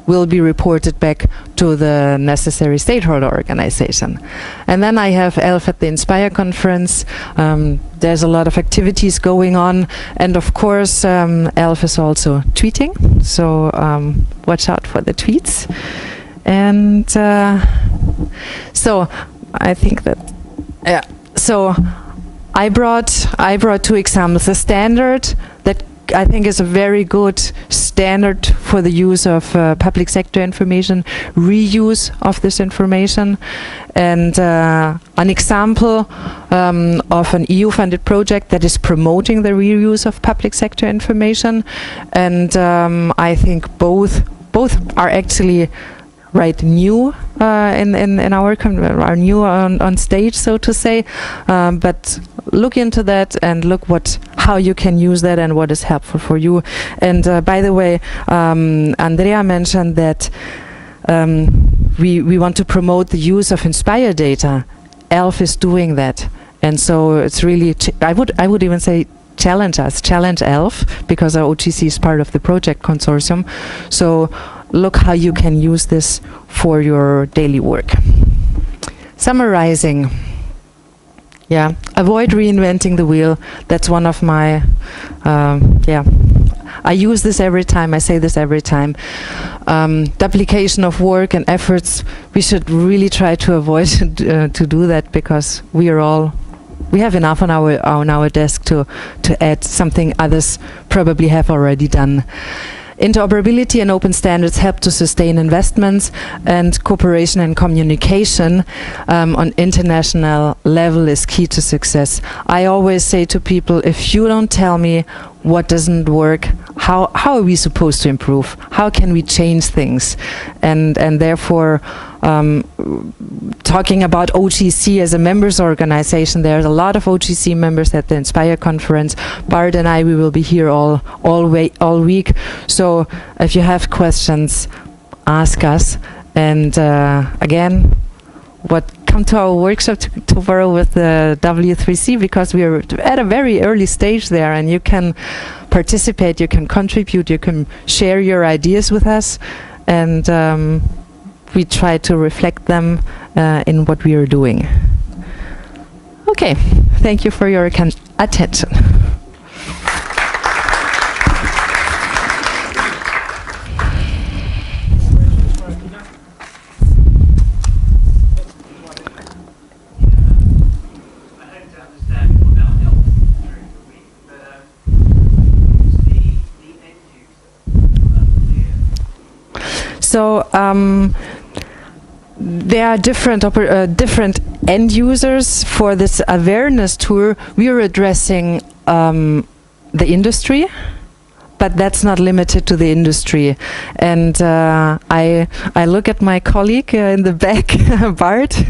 will be reported back to the necessary stakeholder organization. And then I have ELF at the Inspire conference. There's a lot of activities going on, and of course, ELF is also tweeting. So watch out for the tweets. And so I think that, yeah. So I brought 2 examples. A standard that I think is a very good standard for the use of public sector information, reuse of this information, and an example of an EU-funded project that is promoting the reuse of public sector information. And I think both are actually new in our are new on stage, so to say, but look into that and look how you can use that and what is helpful for you. And by the way, Andrea mentioned that we want to promote the use of Inspire data. ELF is doing that, and so it's really I would even say challenge ELF, because our OGC is part of the project consortium. So look how you can use this for your daily work. Summarizing. Yeah, avoid reinventing the wheel. That's one of my, I use this every time, I say this every time. Duplication of work and efforts, we should really try to avoid to do that, because we have enough on our desk to add something others probably have already done. Interoperability and open standards help to sustain investments, and cooperation and communication on international level is key to success. I always say to people, if you don't tell me what doesn't work, how are we supposed to improve? How can we change things? And therefore, talking about OGC as a members organization, there's a lot of OGC members at the Inspire conference. Bart and I, we will be here all week. So if you have questions, ask us. And again, come to our workshop tomorrow with the W3C, because we are at a very early stage there, and you can participate, you can contribute, you can share your ideas with us, and we try to reflect them in what we are doing. Okay, thank you for your attention. So there are different end users for this awareness tour. We are addressing the industry, but that's not limited to the industry. And I look at my colleague in the back, Bart.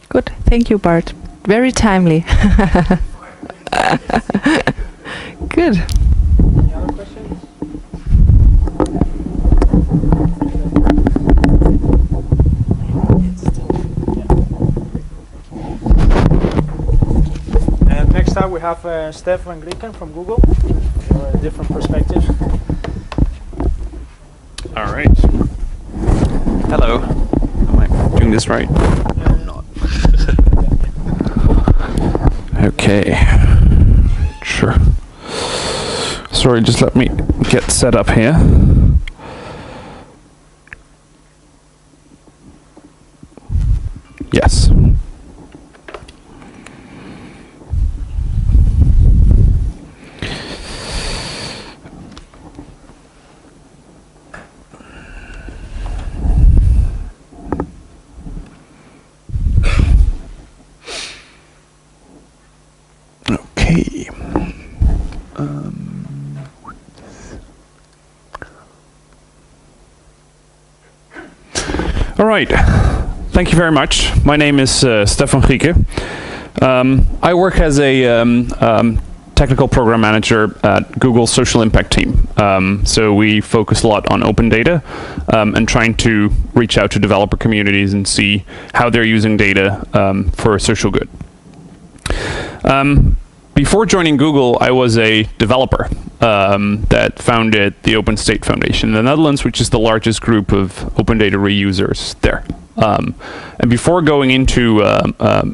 Good, thank you, Bart. Very timely. Good. Any other questions? And next up we have Stef Van Grieken from Google, for a different perspective. All right. Hello. Am I doing this right? I'm not. Okay. Sure. Sorry, just let me get set up here. Yes. Okay. All right. Thank you very much. My name is Stef Van Grieken. I work as a technical program manager at Google's social impact team. So we focus a lot on open data and trying to reach out to developer communities and see how they're using data for social good. Before joining Google, I was a developer that founded the Open State Foundation in the Netherlands, which is the largest group of open data reusers there. And before going into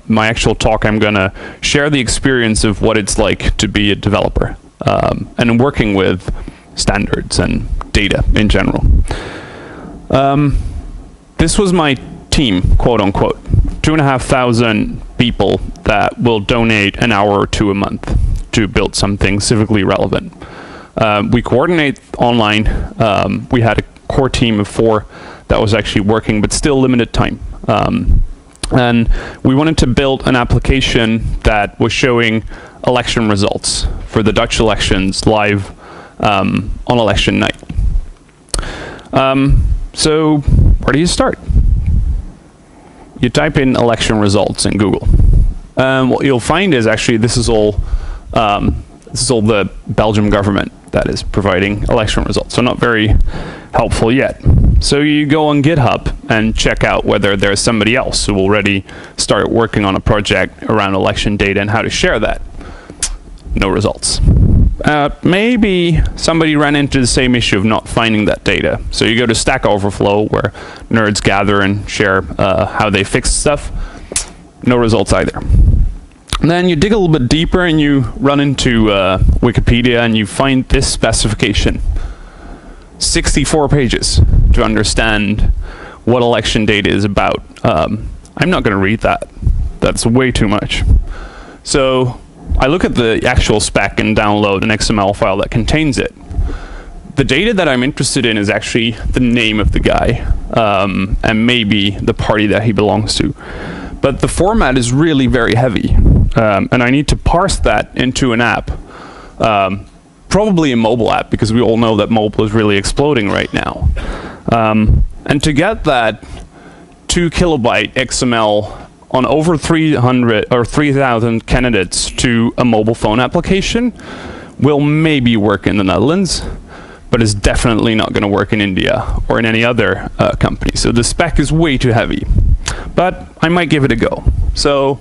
my actual talk, I'm going to share the experience of what it's like to be a developer and working with standards and data in general. This was my team, quote unquote, 2,500 people that will donate an hour or two a month to build something civically relevant. We coordinate online. We had a core team of 4 that was actually working, but still limited time. And we wanted to build an application that was showing election results for the Dutch elections live on election night. So where do you start? You type in election results in Google. What you'll find is actually this is all the Belgian government that is providing election results. So not very helpful yet. So you go on GitHub and check out whether there's somebody else who already started working on a project around election data and how to share that. No results. Maybe somebody ran into the same issue of not finding that data. So you go to Stack Overflow where nerds gather and share how they fix stuff. No results either. And then you dig a little bit deeper and you run into Wikipedia and you find this specification. 64 pages to understand what election data is about. I'm not going to read that. That's way too much. So I look at the actual spec and download an XML file that contains it. The data that I'm interested in is actually the name of the guy and maybe the party that he belongs to. But the format is really very heavy. And I need to parse that into an app. Probably a mobile app, because we all know that mobile is really exploding right now. And to get that 2 kilobyte XML on over 300 or 3,000 candidates to a mobile phone application will maybe work in the Netherlands, but is definitely not going to work in India or in any other company. So the spec is way too heavy, but I might give it a go. So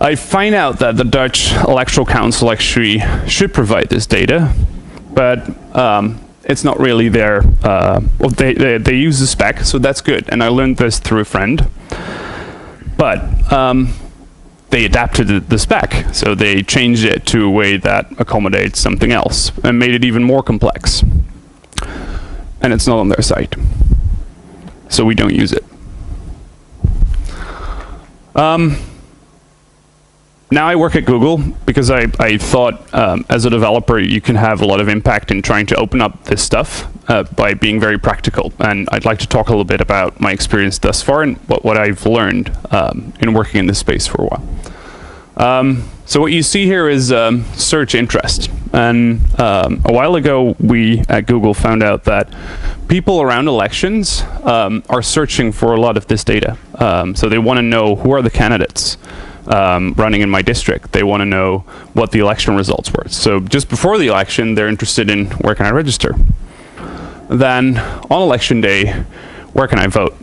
I find out that the Dutch Electoral Council actually should provide this data, but it's not really there. Well, they use the spec, so that's good. And I learned this through a friend. But they adapted the spec, so they changed it to a way that accommodates something else and made it even more complex. And it's not on their site, so we don't use it. Now I work at Google because I thought as a developer you can have a lot of impact in trying to open up this stuff by being very practical. And I'd like to talk a little bit about my experience thus far and what I've learned in working in this space for a while. So what you see here is search interest. And a while ago we at Google found out that people around elections are searching for a lot of this data. So they want to know who are the candidates running in my district. They want to know what the election results were. So just before the election, they're interested in where can I register. Then on election day, where can I vote?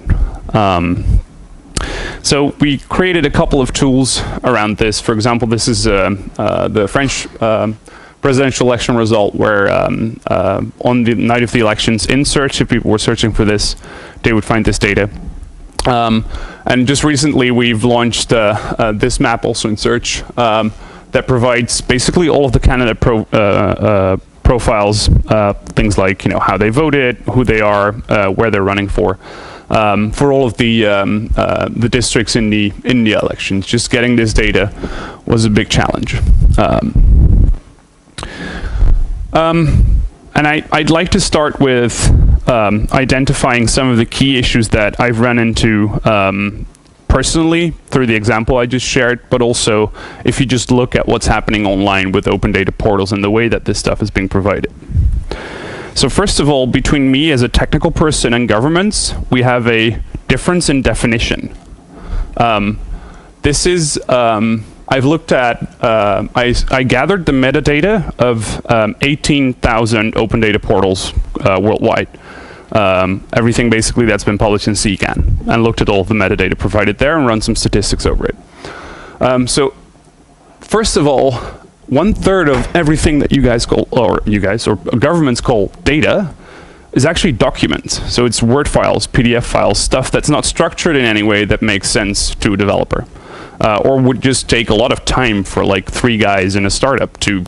So we created a couple of tools around this. For example, this is the French presidential election result where on the night of the elections in search, if people were searching for this, they would find this data. And just recently we've launched this map also in search that provides basically all of the candidate profiles, things like how they voted, who they are, where they're running for, for all of the districts in the India elections. Just getting this data was a big challenge. And I'd like to start with identifying some of the key issues that I've run into personally through the example I just shared, but also if you just look at what's happening online with open data portals and the way that this stuff is being provided. So first of all, between me as a technical person and governments, we have a difference in definition. This is, I've looked at, I gathered the metadata of 18,000 open data portals worldwide. Everything basically that's been published in CCAN, and looked at all of the metadata provided there and run some statistics over it. So first of all, 1/3 of everything that you guys call, or governments call data, is actually documents. So it's Word files, PDF files, stuff that's not structured in any way that makes sense to a developer. Or would just take a lot of time for like 3 guys in a startup to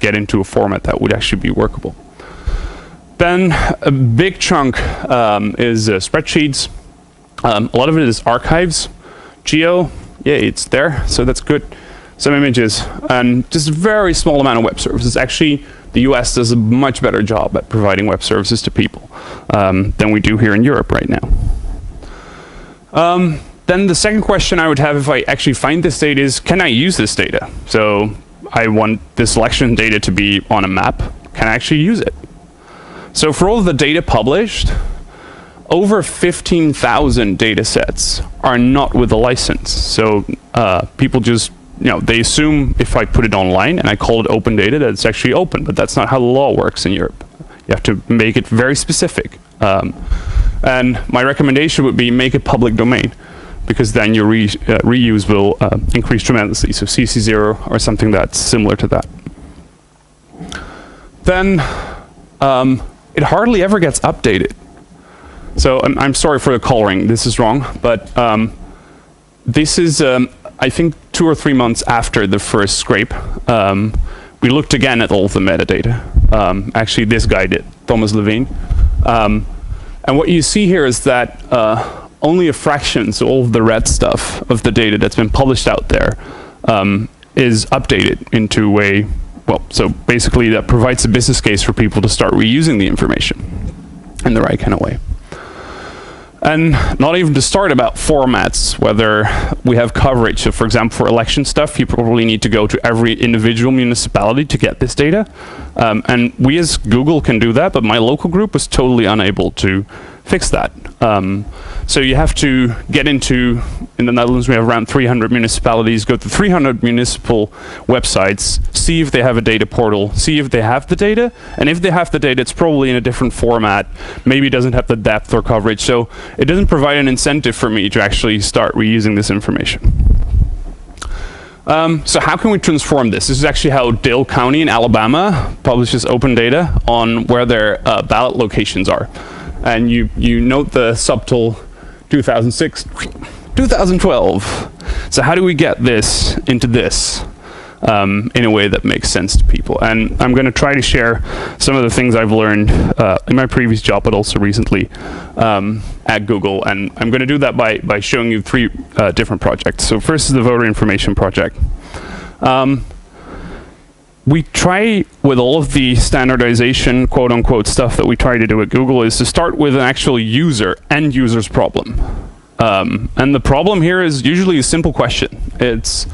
get into a format that would actually be workable. Then a big chunk is spreadsheets. A lot of it is archives. Geo, yeah, it's there, so that's good. Some images, and just a very small amount of web services. Actually, the US does a much better job at providing web services to people than we do here in Europe right now. Then the second question I would have if I actually find this data is, can I use this data? So I want this election data to be on a map. Can I actually use it? So for all of the data published, over 15,000 data sets are not with a license. So people just, they assume if I put it online and I call it open data, that it's actually open, but that's not how the law works in Europe. You have to make it very specific. And my recommendation would be make it public domain, because then your reuse will increase tremendously. So CC0 or something that's similar to that. Then it hardly ever gets updated. So I'm sorry for the coloring, this is wrong, but this is, I think, 2 or 3 months after the first scrape. We looked again at all of the metadata. Actually, this guy did, Thomas Levine. And what you see here is that only a fraction, so all of the red stuff of the data that's been published out there is updated into a, well, so basically that provides a business case for people to start reusing the information in the right kind of way. And not even to start about formats, whether we have coverage. So for example, for election stuff, you probably need to go to every individual municipality to get this data. And we as Google can do that, but my local group was totally unable to fix that. So you have to get into, in the Netherlands we have around 300 municipalities, go to 300 municipal websites, see if they have a data portal, see if they have the data, and if they have the data, it's probably in a different format, maybe it doesn't have the depth or coverage, so it doesn't provide an incentive for me to actually start reusing this information. So how can we transform this? This is actually how Dale County in Alabama publishes open data on where their ballot locations are. And you note the subtle 2006, 2012. So how do we get this into this in a way that makes sense to people? And I'm going to try to share some of the things I've learned in my previous job, but also recently at Google. And I'm going to do that by showing you 3 different projects. So first is the voter information project. We try with all of the standardization, quote unquote, stuff that we try to do at Google is to start with an actual end user's problem. And the problem here is usually a simple question. It's,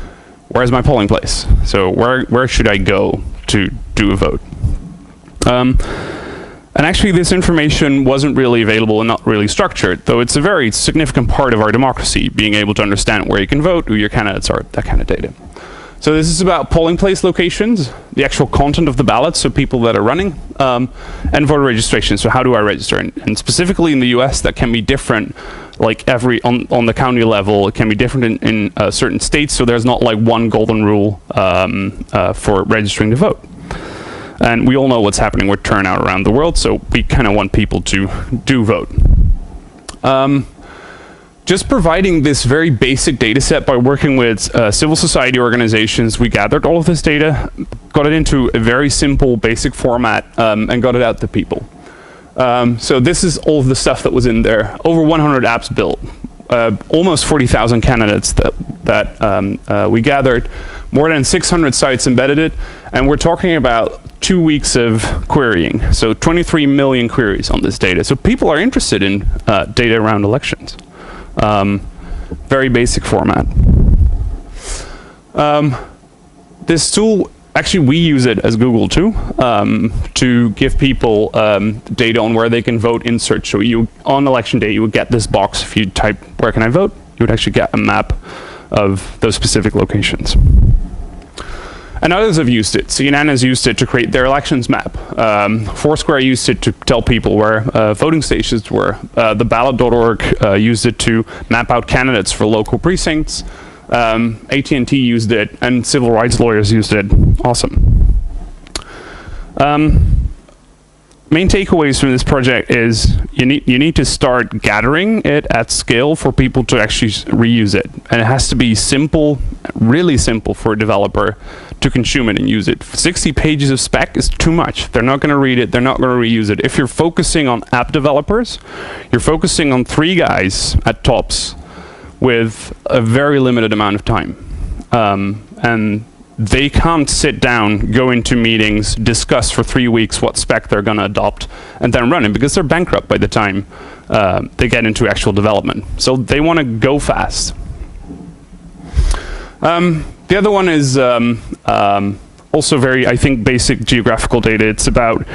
where's my polling place? So where should I go to do a vote? And actually this information wasn't really available and not really structured, though it's a very significant part of our democracy, being able to understand where you can vote, who your candidates are, that kind of data. So this is about polling place locations, the actual content of the ballots, so people that are running, and voter registration, so how do I register? And specifically in the US, that can be different, like on the county level, it can be different in certain states, so there's not like one golden rule for registering to vote. And we all know what's happening with turnout around the world, so we kind of want people to do vote. Just providing this very basic data set by working with civil society organizations, we gathered all of this data, got it into a very simple, basic format, and got it out to people. So this is all of the stuff that was in there. Over 100 apps built. Almost 40,000 candidates that we gathered. More than 600 sites embedded it. And we're talking about 2 weeks of querying. So 23 million queries on this data. So people are interested in data around elections. Very basic format. This tool, actually we use it as Google too, to give people data on where they can vote in search. So you, on election day, you would get this box. If you type, where can I vote? You would actually get a map of those specific locations. And others have used it. CNN has used it to create their elections map. Foursquare used it to tell people where voting stations were. The ballot.org used it to map out candidates for local precincts. AT&T used it, and civil rights lawyers used it. Awesome. Main takeaways from this project is you need to start gathering it at scale for people to actually reuse it, and it has to be simple, really simple for a developer to consume it and use it. 60 pages of spec is too much. They're not going to read it. They're not going to reuse it. If you're focusing on app developers, you're focusing on 3 guys at tops with a very limited amount of time, and they can't sit down, go into meetings, discuss for 3 weeks what spec they're going to adopt, and then run it, because they're bankrupt by the time they get into actual development. So they want to go fast. The other one is also very, I think, basic geographical data. It's about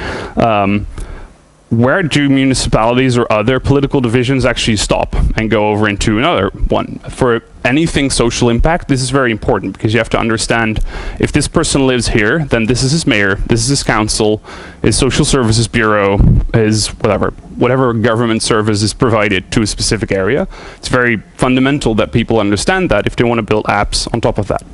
where do municipalities or other political divisions actually stop and go over into another one. For anything social impact, this is very important, because you have to understand, if this person lives here, then this is his mayor, this is his council, his social services bureau, his whatever government service is provided to a specific area. It's very fundamental that people understand that if they want to build apps on top of that.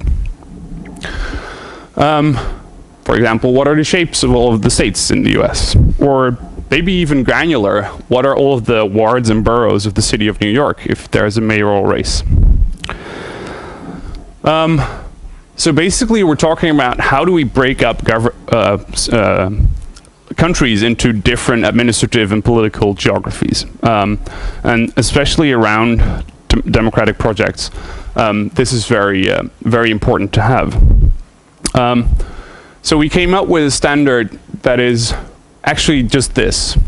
For example, what are the shapes of all of the states in the US? Or maybe even granular, what are all of the wards and boroughs of the city of New York if there's a mayoral race? So basically we're talking about how do we break up countries into different administrative and political geographies, and especially around democratic projects. This is very, very important to have. So we came up with a standard that is actually just this.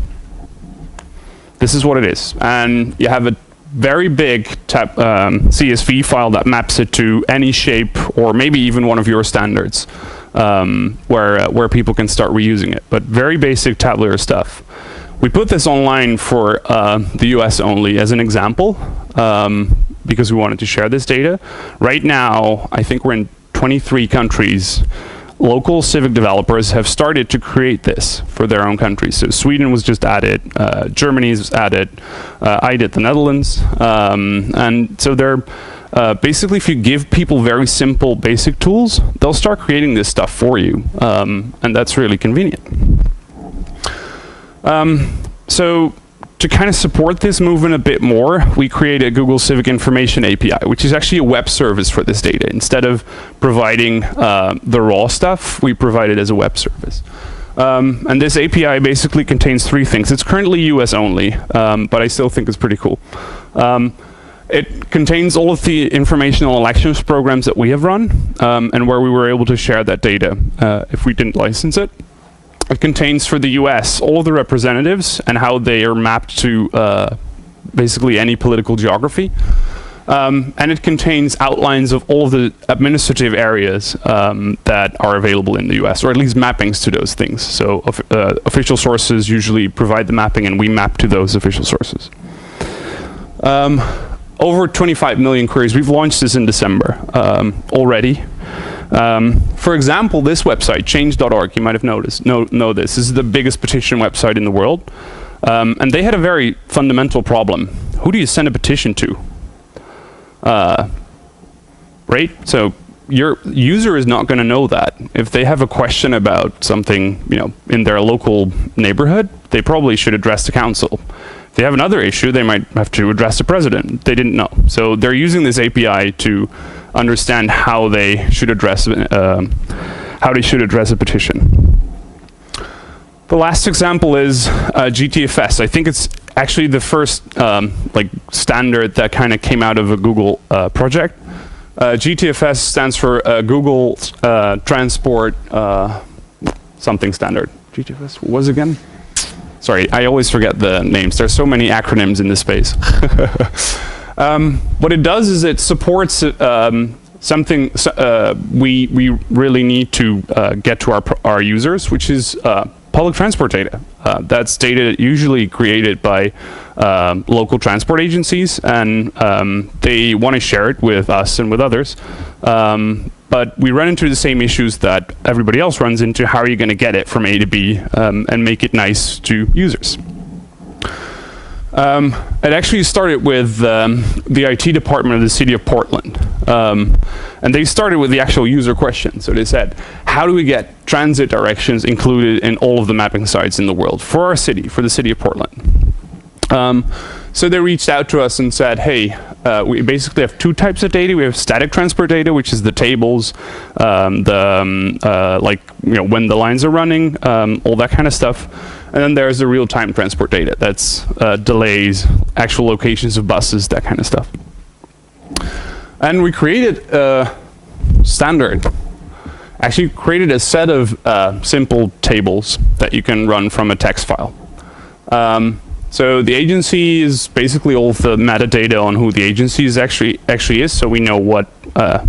This is what it is. And you have a very big CSV file that maps it to any shape, or maybe even one of your standards, where people can start reusing it. But very basic tabular stuff. We put this online for the US only as an example, because we wanted to share this data. Right now, I think we're in 23 countries. Local civic developers have started to create this for their own countries. So Sweden was just added, Germany's added, I did the Netherlands, and so they're basically, if you give people very simple basic tools, they'll start creating this stuff for you, and that's really convenient. So to kind of support this movement a bit more, we created Google Civic Information API, which is actually a web service for this data. Instead of providing the raw stuff, we provide it as a web service. And this API basically contains 3 things. It's currently US only, but I still think it's pretty cool. It contains all of the informational elections programs that we have run, and where we were able to share that data if we didn't license it. It contains, for the US, all of the representatives and how they are mapped to basically any political geography. And it contains outlines of all of the administrative areas that are available in the US, or at least mappings to those things. So official sources usually provide the mapping, and we map to those official sources. Over 25 million queries. We've launched this in December already. For example, this website, change.org, you might have noticed, know this. This is the biggest petition website in the world. And they had a very fundamental problem. Who do you send a petition to? Right? So your user is not going to know that. If they have a question about something, in their local neighborhood, they probably should address the council. If they have another issue, they might have to address the president. They didn't know. So they're using this API to understand how they should address a petition. The last example is GTFS. I think it's actually the first like standard that kind of came out of a Google project. GTFS stands for Google Transport something standard. GTFS, what was it again? Sorry, I always forget the names. There's so many acronyms in this space. What it does is it supports something we really need to get to our users, which is public transport data. That's data usually created by local transport agencies, and they want to share it with us and with others. But we run into the same issues that everybody else runs into. How are you going to get it from A to B and make it nice to users? It actually started with the IT department of the city of Portland. And they started with the actual user question. So they said, how do we get transit directions included in all of the mapping sites in the world for our city, for the city of Portland? So they reached out to us and said, hey, we basically have two types of data. We have static transport data, which is the tables, like, you know, when the lines are running, all that kind of stuff. And then there's the real-time transport data. That's delays, actual locations of buses, that kind of stuff. And we created a standard. Actually created a set of simple tables that you can run from a text file. So the agency is basically all of the metadata on who the agency is actually is, so we know what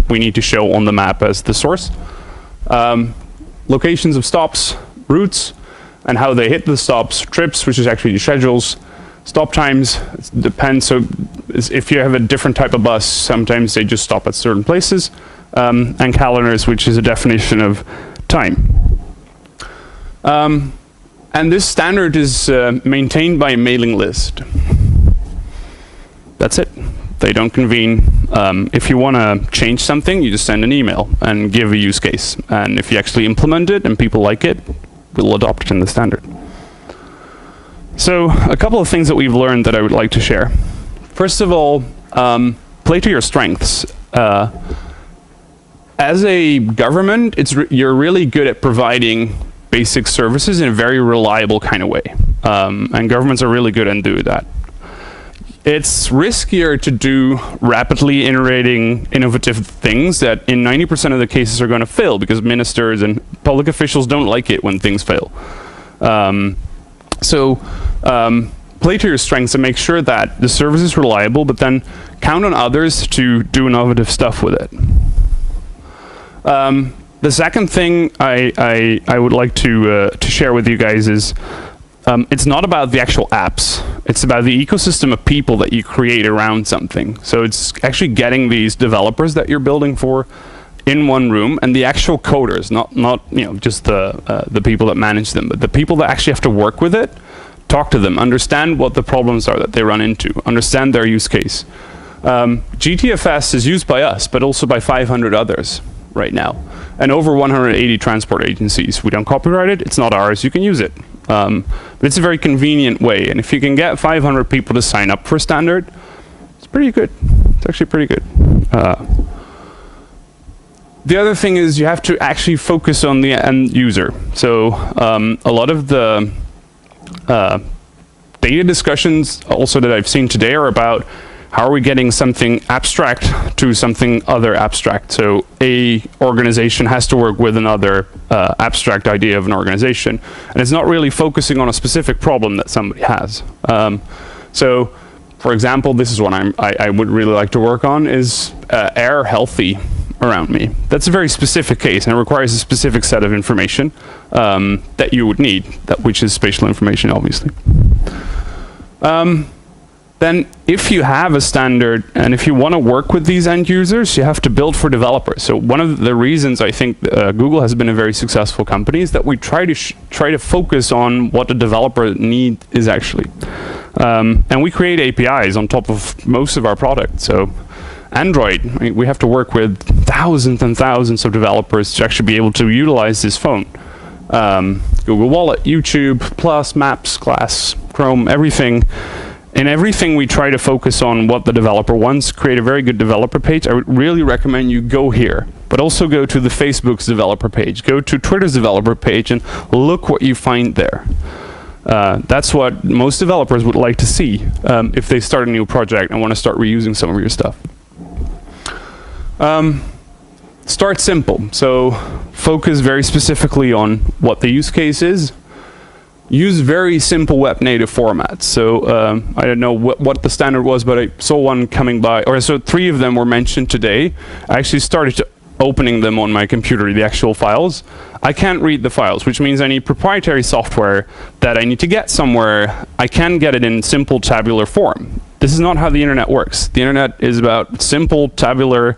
we need to show on the map as the source. Locations of stops, routes, and how they hit the stops, trips, which is actually the schedules, stop times, it depends. So if you have a different type of bus, sometimes they just stop at certain places, and calendars, which is a definition of time. And this standard is maintained by a mailing list. That's it. They don't convene. If you want to change something, you just send an email and give a use case. And if you actually implement it and people like it, we'll adopt it in the standard. So a couple of things that we've learned that I would like to share. First of all, play to your strengths. As a government, you're really good at providing basic services in a very reliable kind of way. And governments are really good at doing that. It's riskier to do rapidly iterating innovative things that in 90% of the cases are going to fail because ministers and public officials don't like it when things fail. Play to your strengths and make sure that the service is reliable, but then count on others to do innovative stuff with it. The second thing I would like to share with you guys is it's not about the actual apps. It's about the ecosystem of people that you create around something. So it's actually getting these developers that you're building for in one room, and the actual coders, not you know, just the people that manage them, but the people that actually have to work with it. Talk to them, understand what the problems are that they run into, understand their use case. GTFS is used by us, but also by 500 others right now, and over 180 transport agencies. We don't copyright it, it's not ours, you can use it. But it's a very convenient way, and if you can get 500 people to sign up for a standard, it's pretty good. It's actually pretty good. The other thing is you have to actually focus on the end user. So a lot of the data discussions also that I've seen today are about how are we getting something abstract to something other abstract. So a organization has to work with another abstract idea of an organization, and it's not really focusing on a specific problem that somebody has. So for example, this is one I would really like to work on, is air healthy around me. That's a very specific case, and it requires a specific set of information that you would need, which is spatial information, obviously. Then if you have a standard, and if you want to work with these end users, you have to build for developers. So one of the reasons I think Google has been a very successful company is that we try to focus on what the developer need is actually. And we create APIs on top of most of our products. So Android, I mean, we have to work with thousands and thousands of developers to actually be able to utilize this phone. Google Wallet, YouTube, Plus, Maps, Class, Chrome, everything. In everything we try to focus on what the developer wants, create a very good developer page. I would really recommend you go here but also go to the Facebook's developer page, go to Twitter's developer page, and look what you find there. That's what most developers would like to see if they start a new project and want to start reusing some of your stuff. Start simple. So focus very specifically on what the use case is. Use very simple web native formats. So I don't know what the standard was, but I saw one coming by, or so 3 of them were mentioned today. I actually started opening them on my computer, the actual files. I can't read the files, which means I need proprietary software that I need to get somewhere. I can get it in simple tabular form. This is not how the internet works. The internet is about simple tabular,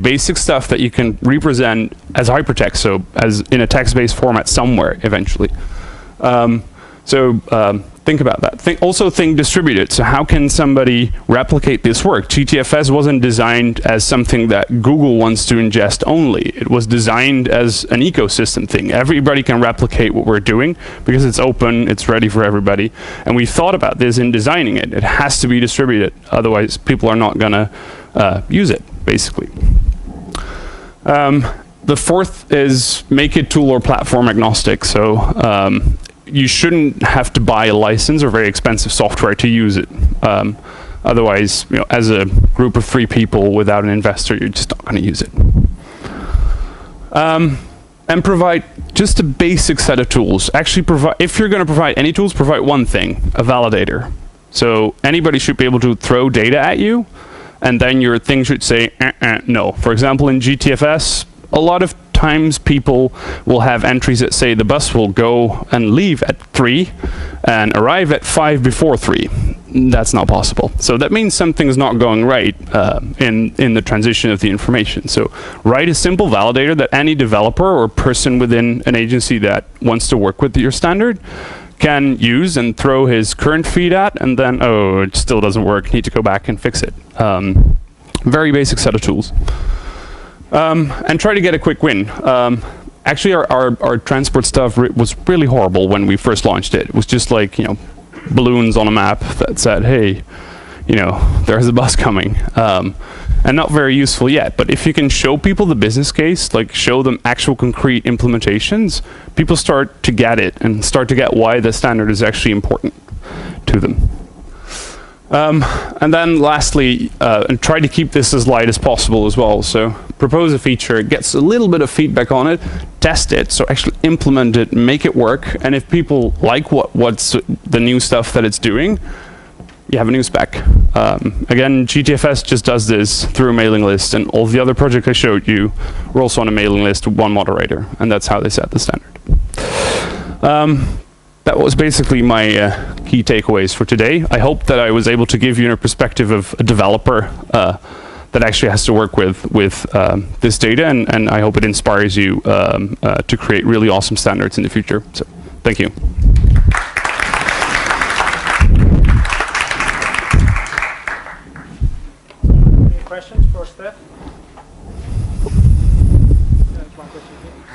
basic stuff that you can represent as hypertext, so as in a text-based format somewhere eventually. Think about that. Also think distributed. So how can somebody replicate this work? GTFS wasn't designed as something that Google wants to ingest only. It was designed as an ecosystem thing. Everybody can replicate what we're doing because it's open, it's ready for everybody. And we thought about this in designing it. It has to be distributed. Otherwise, people are not going to use it, basically. The fourth is make it tool or platform agnostic. So you shouldn't have to buy a license or very expensive software to use it. Otherwise, as a group of 3 people without an investor, you're just not going to use it. And provide just a basic set of tools. Actually, if you're going to provide any tools, provide one thing, a validator. So anybody should be able to throw data at you, and then your thing should say, no. For example, in GTFS, a lot of times people will have entries that say the bus will go and leave at 3 and arrive at 5 before 3. That's not possible. So that means something's not going right in the transition of the information. So write a simple validator that any developer or person within an agency that wants to work with your standard can use and throw his current feed at, and then, oh, it still doesn't work, need to go back and fix it. Very basic set of tools. And try to get a quick win. Actually, our transport stuff was really horrible when we first launched it. It was just like, balloons on a map that said, hey, there's a bus coming. And not very useful yet. But if you can show people the business case, like show them actual concrete implementations, people start to get it and start to get why the standard is actually important to them. And then lastly, and try to keep this as light as possible as well. So propose a feature, gets a little bit of feedback on it, test it, so actually implement it, make it work. And if people like what's the new stuff that it's doing, you have a new spec. Again, GTFS just does this through a mailing list, and all the other projects I showed you were also on a mailing list with one moderator, and that's how they set the standard. That was basically my key takeaways for today. I hope that I was able to give you a perspective of a developer that actually has to work with this data, and I hope it inspires you to create really awesome standards in the future. So, thank you. Any questions for Stef?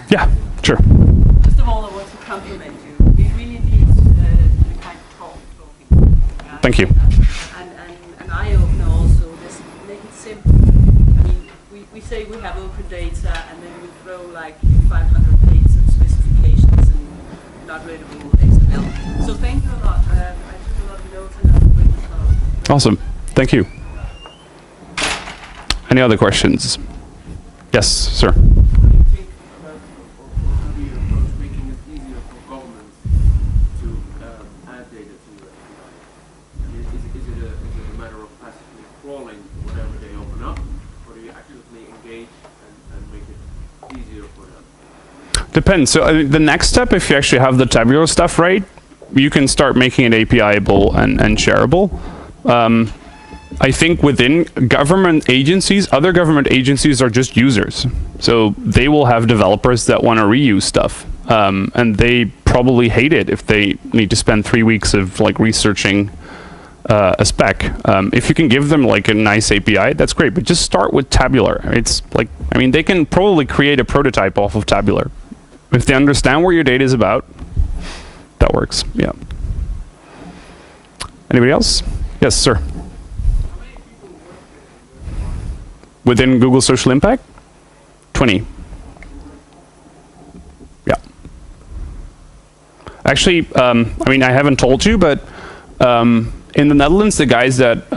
Yeah, sure. First of all, I want to compliment you. It really needs the kind of talking. Thank you. And eye-opener also. Just make it simple. I mean, we say we have open data, and then we throw like 500 pages of specifications and not readable XML. So thank you a lot. I took a lot of notes and I'll bring this out. Awesome. Thank you. Any other questions? Yes, sir. Depends. So the next step, if you actually have the tabular stuff right, you can start making it API-able and shareable. I think within government agencies, other government agencies are just users. So they will have developers that want to reuse stuff. And they probably hate it if they need to spend 3 weeks of like researching a spec. If you can give them like a nice API, that's great. But just start with tabular. It's like, I mean, they can probably create a prototype off of tabular. If they understand what your data is about, that works. Yeah. Anybody else? Yes, sir. Within Google Social Impact? 20. Yeah. Actually, I mean, I haven't told you, but in the Netherlands, the guys that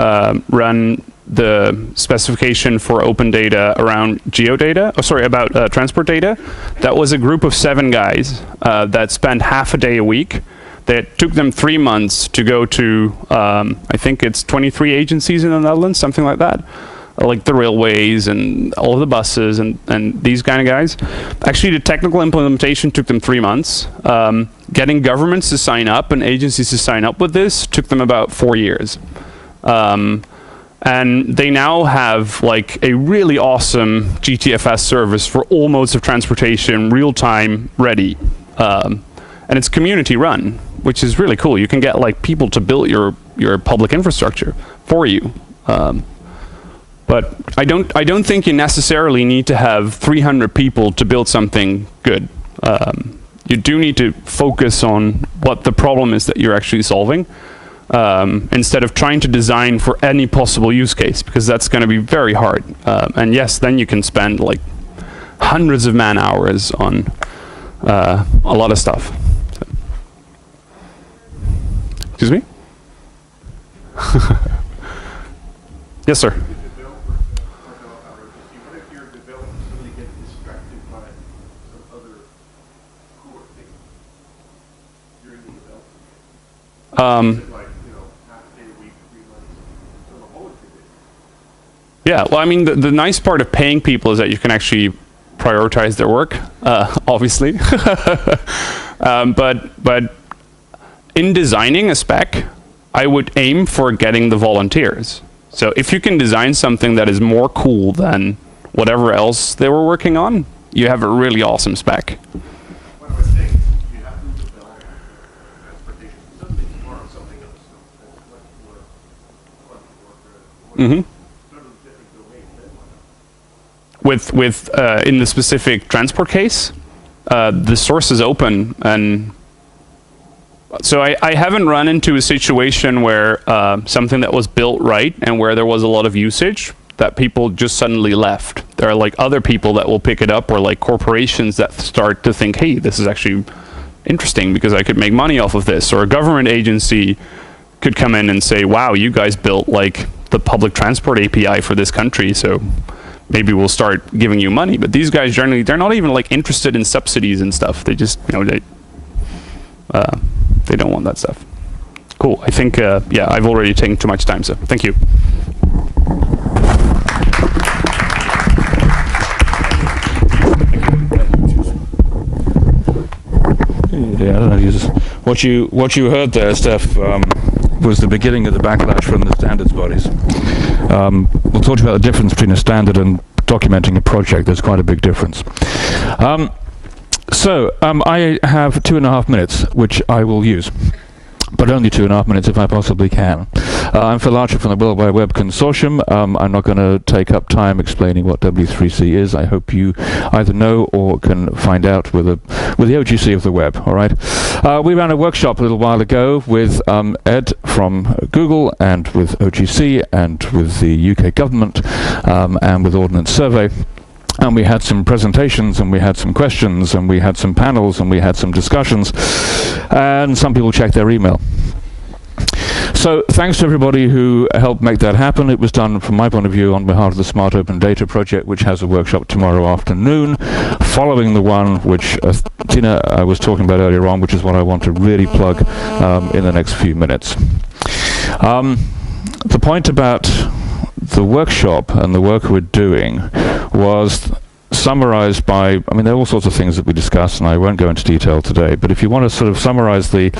run the specification for open data around geodata, about transport data, that was a group of 7 guys that spent half a day a week. That took them 3 months to go to, I think it's 23 agencies in the Netherlands, something like that. Like the railways and all of the buses and these kind of guys. Actually, the technical implementation took them 3 months. Getting governments to sign up and agencies to sign up with this took them about 4 years. And they now have like a really awesome GTFS service for all modes of transportation, real-time ready. And it's community run, which is really cool. You can get like people to build your public infrastructure for you. But I don't think you necessarily need to have 300 people to build something good. You do need to focus on what the problem is that you're actually solving, instead of trying to design for any possible use case, because that's going to be very hard. And yes, then you can spend like hundreds of man hours on a lot of stuff. Excuse me? Yes, sir. Yeah, well, I mean, the nice part of paying people is that you can actually prioritize their work, obviously. But in designing a spec, I would aim for getting the volunteers. So if you can design something that is more cool than whatever else they were working on, you have a really awesome spec. What I was saying is you have to develop transportation, something tomorrow, something else. Mm-hmm. With in the specific transport case, the source is open, and so I haven't run into a situation where something that was built right and where there was a lot of usage that people just suddenly left. There are like other people that will pick it up, or like corporations that start to think, hey, this is actually interesting because I could make money off of this, or a government agency could come in and say, wow, you guys built like the public transport API for this country, so maybe we'll start giving you money. But these guys generally, they're not even like interested in subsidies and stuff. They just, you know, they don't want that stuff. Cool. I think, yeah, I've already taken too much time, so thank you. Yeah, I don't know. What you heard there, Stef, was the beginning of the backlash from the standards bodies. We'll talk about the difference between a standard and documenting a project. There's quite a big difference. I have 2.5 minutes, which I will use, but only 2.5 minutes if I possibly can. I'm Phil Archer from the World Wide Web Consortium. I'm not going to take up time explaining what W3C is. I hope you either know or can find out with the OGC of the web. All right. We ran a workshop a little while ago with Ed from Google and with OGC and with the UK government and with Ordnance Survey. And we had some presentations, and we had some questions, and we had some panels, and we had some discussions, and some people checked their email. So thanks to everybody who helped make that happen. It was done, from my point of view, on behalf of the Smart Open Data Project, which has a workshop tomorrow afternoon, following the one which Athina I was talking about earlier on, which is what I want to really plug in the next few minutes. The point about the workshop and the work we're doing was summarized by, I mean, there are all sorts of things that we discussed, and I won't go into detail today, but if you want to sort of summarize the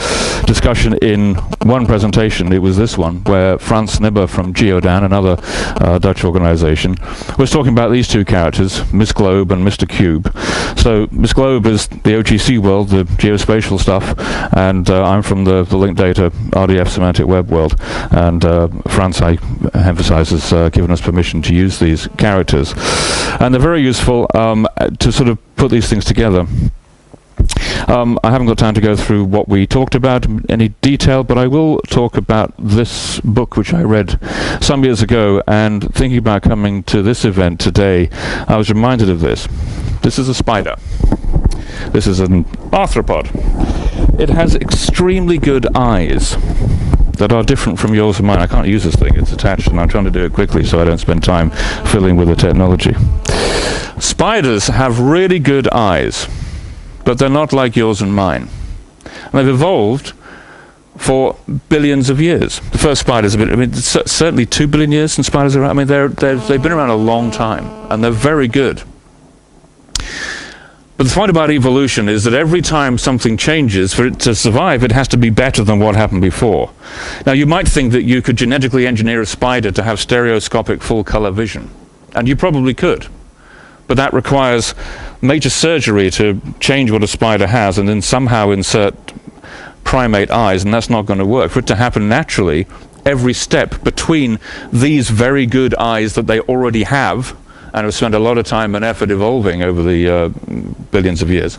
discussion in one presentation, it was this one, where Frans Nibber from Geodan, another Dutch organization, was talking about these two characters, Miss Globe and Mr. Cube. So Miss Globe is the OGC world, the geospatial stuff, and I'm from the linked data RDF semantic web world, and Frans, I emphasize, has given us permission to use these characters. And they're very useful to sort of put these things together. I haven't got time to go through what we talked about in any detail, but I will talk about this book which I read some years ago, and thinking about coming to this event today, I was reminded of this. This is a spider. This is an arthropod. It has extremely good eyes that are different from yours and mine. I can't use this thing, it's attached, and I'm trying to do it quickly so I don't spend time fiddling with the technology. Spiders have really good eyes, but they're not like yours and mine. And they've evolved for billions of years. The first spiders have been, I mean, certainly 2 billion years since spiders are around. I mean, they've been around a long time, and they're very good. But the point about evolution is that every time something changes, for it to survive, it has to be better than what happened before. Now, you might think that you could genetically engineer a spider to have stereoscopic full-color vision, and you probably could. But that requires major surgery to change what a spider has and then somehow insert primate eyes, and that's not going to work. For it to happen naturally, every step between these very good eyes that they already have, and have spent a lot of time and effort evolving over the billions of years,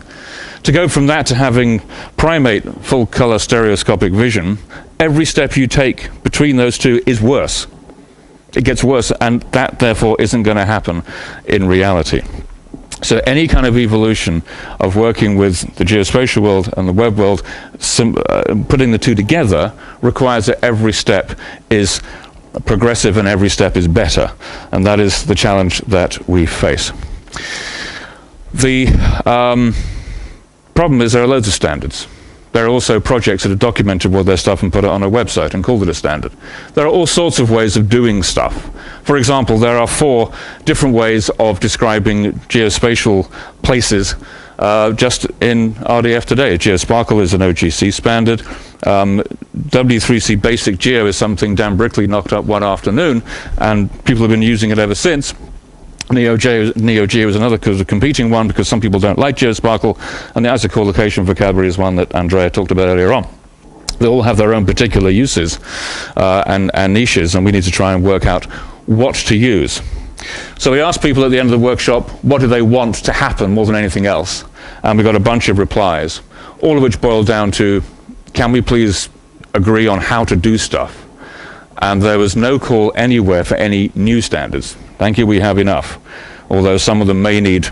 to go from that to having primate full-color stereoscopic vision, every step you take between those two is worse. It gets worse, and that therefore isn't going to happen in reality. So any kind of evolution of working with the geospatial world and the web world, putting the two together, requires that every step is progressive and every step is better, and that is the challenge that we face. The problem is there are loads of standards. There are also projects that have documented all their stuff and put it on a website and called it a standard. There are all sorts of ways of doing stuff. For example, there are 4 different ways of describing geospatial places just in RDF today. GeoSparkle is an OGC standard. W3C Basic Geo is something Dan Brickley knocked up one afternoon, and people have been using it ever since. Neo-Geo is another competing one because some people don't like GeoSparkle, and the isochord location vocabulary is one that Andrea talked about earlier on. They all have their own particular uses and niches, and we need to try and work out what to use. So we asked people at the end of the workshop, what do they want to happen more than anything else? And we got a bunch of replies, all of which boiled down to, can we please agree on how to do stuff? And there was no call anywhere for any new standards. Thank you, we have enough. Although some of them may need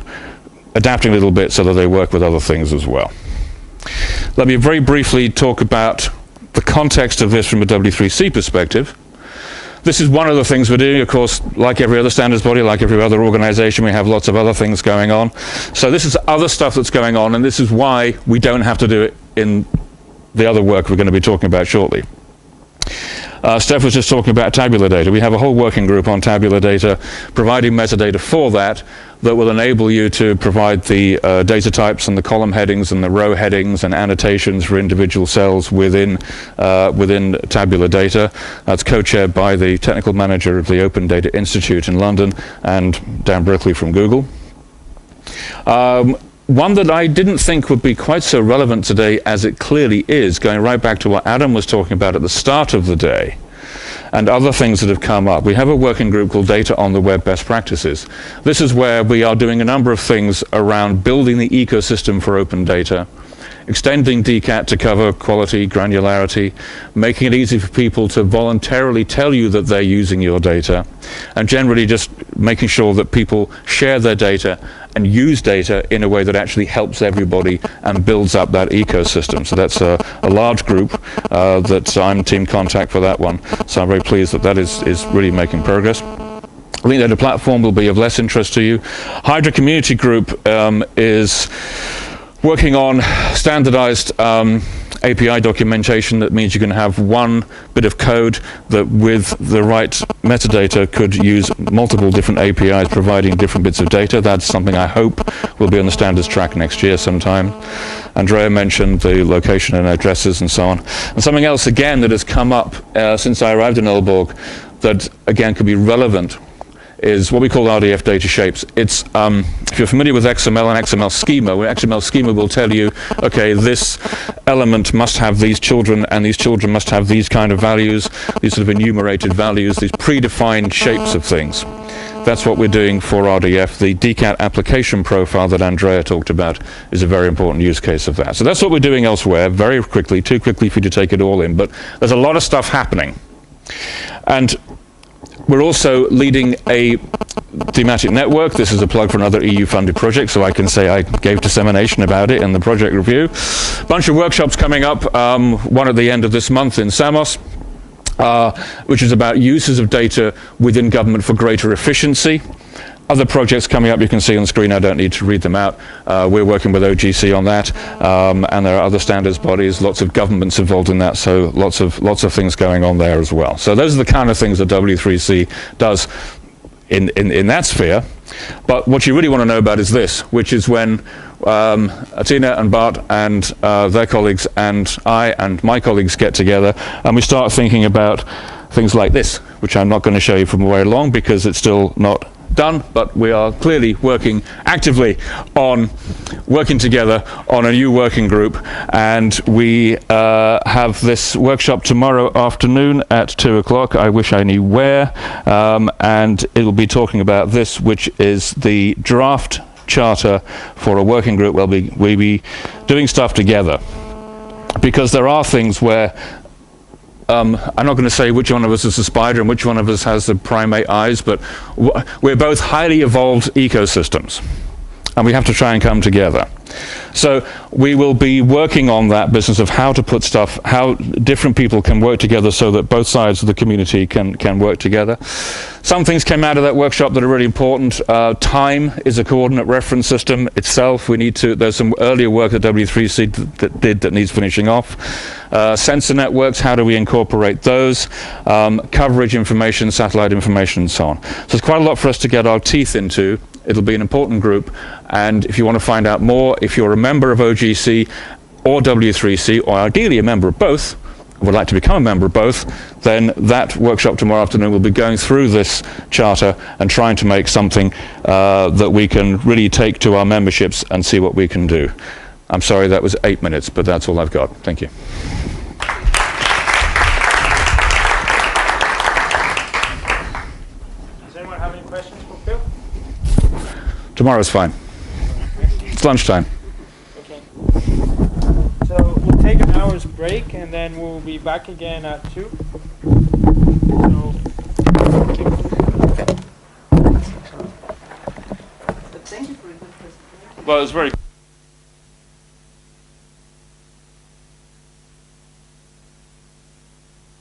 adapting a little bit so that they work with other things as well. Let me very briefly talk about the context of this from a W3C perspective. This is one of the things we're doing, of course, like every other standards body, like every other organization, we have lots of other things going on. So this is other stuff that's going on, and this is why we don't have to do it in the other work we're going to be talking about shortly. Stef was just talking about tabular data. We have a whole working group on tabular data, providing metadata for that will enable you to provide the data types and the column headings and the row headings and annotations for individual cells within tabular data. That's co-chaired by the technical manager of the Open Data Institute in London and Dan Brickley from Google. One that I didn't think would be quite so relevant today as it clearly is, going right back to what Adam was talking about at the start of the day, and other things that have come up. We have a working group called Data on the Web Best Practices. This is where we are doing a number of things around building the ecosystem for open data, extending DCAT to cover quality, granularity, making it easy for people to voluntarily tell you that they're using your data, and generally just making sure that people share their data and use data in a way that actually helps everybody and builds up that ecosystem. So that's a large group that I'm team contact for that one. So I'm very pleased that that is really making progress. I think that the platform will be of less interest to you. Hydra Community Group is working on standardized API documentation. That means you can have one bit of code that with the right metadata could use multiple different APIs providing different bits of data. That's something I hope will be on the standards track next year sometime. Andrea mentioned the location and addresses and so on. And something else again that has come up since I arrived in Aalborg that again could be relevant is what we call RDF data shapes. It's, if you're familiar with XML and XML schema, where XML schema will tell you, okay, this element must have these children, and these children must have these kind of values, these sort of enumerated values, these predefined shapes of things. That's what we're doing for RDF. The DCAT application profile that Andrea talked about is a very important use case of that. So that's what we're doing elsewhere, very quickly, too quickly for you to take it all in, but there's a lot of stuff happening. And we're also leading a thematic network. This is a plug for another EU-funded project, so I can say I gave dissemination about it in the project review. Bunch of workshops coming up, one at the end of this month in Samos, which is about uses of data within government for greater efficiency. Other projects coming up you can see on the screen, I don't need to read them out. We're working with OGC on that, and there are other standards bodies, lots of governments involved in that, so lots of things going on there as well. So those are the kind of things that W3C does in that sphere. But what you really want to know about is this, which is when Athina and Bart and their colleagues and I and my colleagues get together and we start thinking about things like this, which I'm not going to show you from very long because it's still not done, but we are clearly working actively on working together on a new working group, and we have this workshop tomorrow afternoon at 2 o'clock. I wish I knew where, and it will be talking about this, which is the draft charter for a working group. We'll be doing stuff together, because there are things where I'm not going to say which one of us is a spider and which one of us has the primate eyes, but we're both highly evolved ecosystems, and we have to try and come together. So we will be working on that business of how to put stuff, how different people can work together so that both sides of the community can work together. Some things came out of that workshop that are really important. Time is a coordinate reference system itself. We need to, there's some earlier work that W3C did that needs finishing off. Sensor networks, how do we incorporate those? Coverage information, satellite information, and so on. So there's quite a lot for us to get our teeth into. It'll be an important group, and if you want to find out more, if you're a member of OGC or W3C, or ideally a member of both, would like to become a member of both, then that workshop tomorrow afternoon will be going through this charter and trying to make something that we can really take to our memberships and see what we can do. I'm sorry that was 8 minutes, but that's all I've got. Thank you. Does anyone have any questions for Phil? Tomorrow's fine. It's lunchtime. Okay. So we'll take an hour's break and then we'll be back again at 2. So, Thank you for the presentation. Well, it was very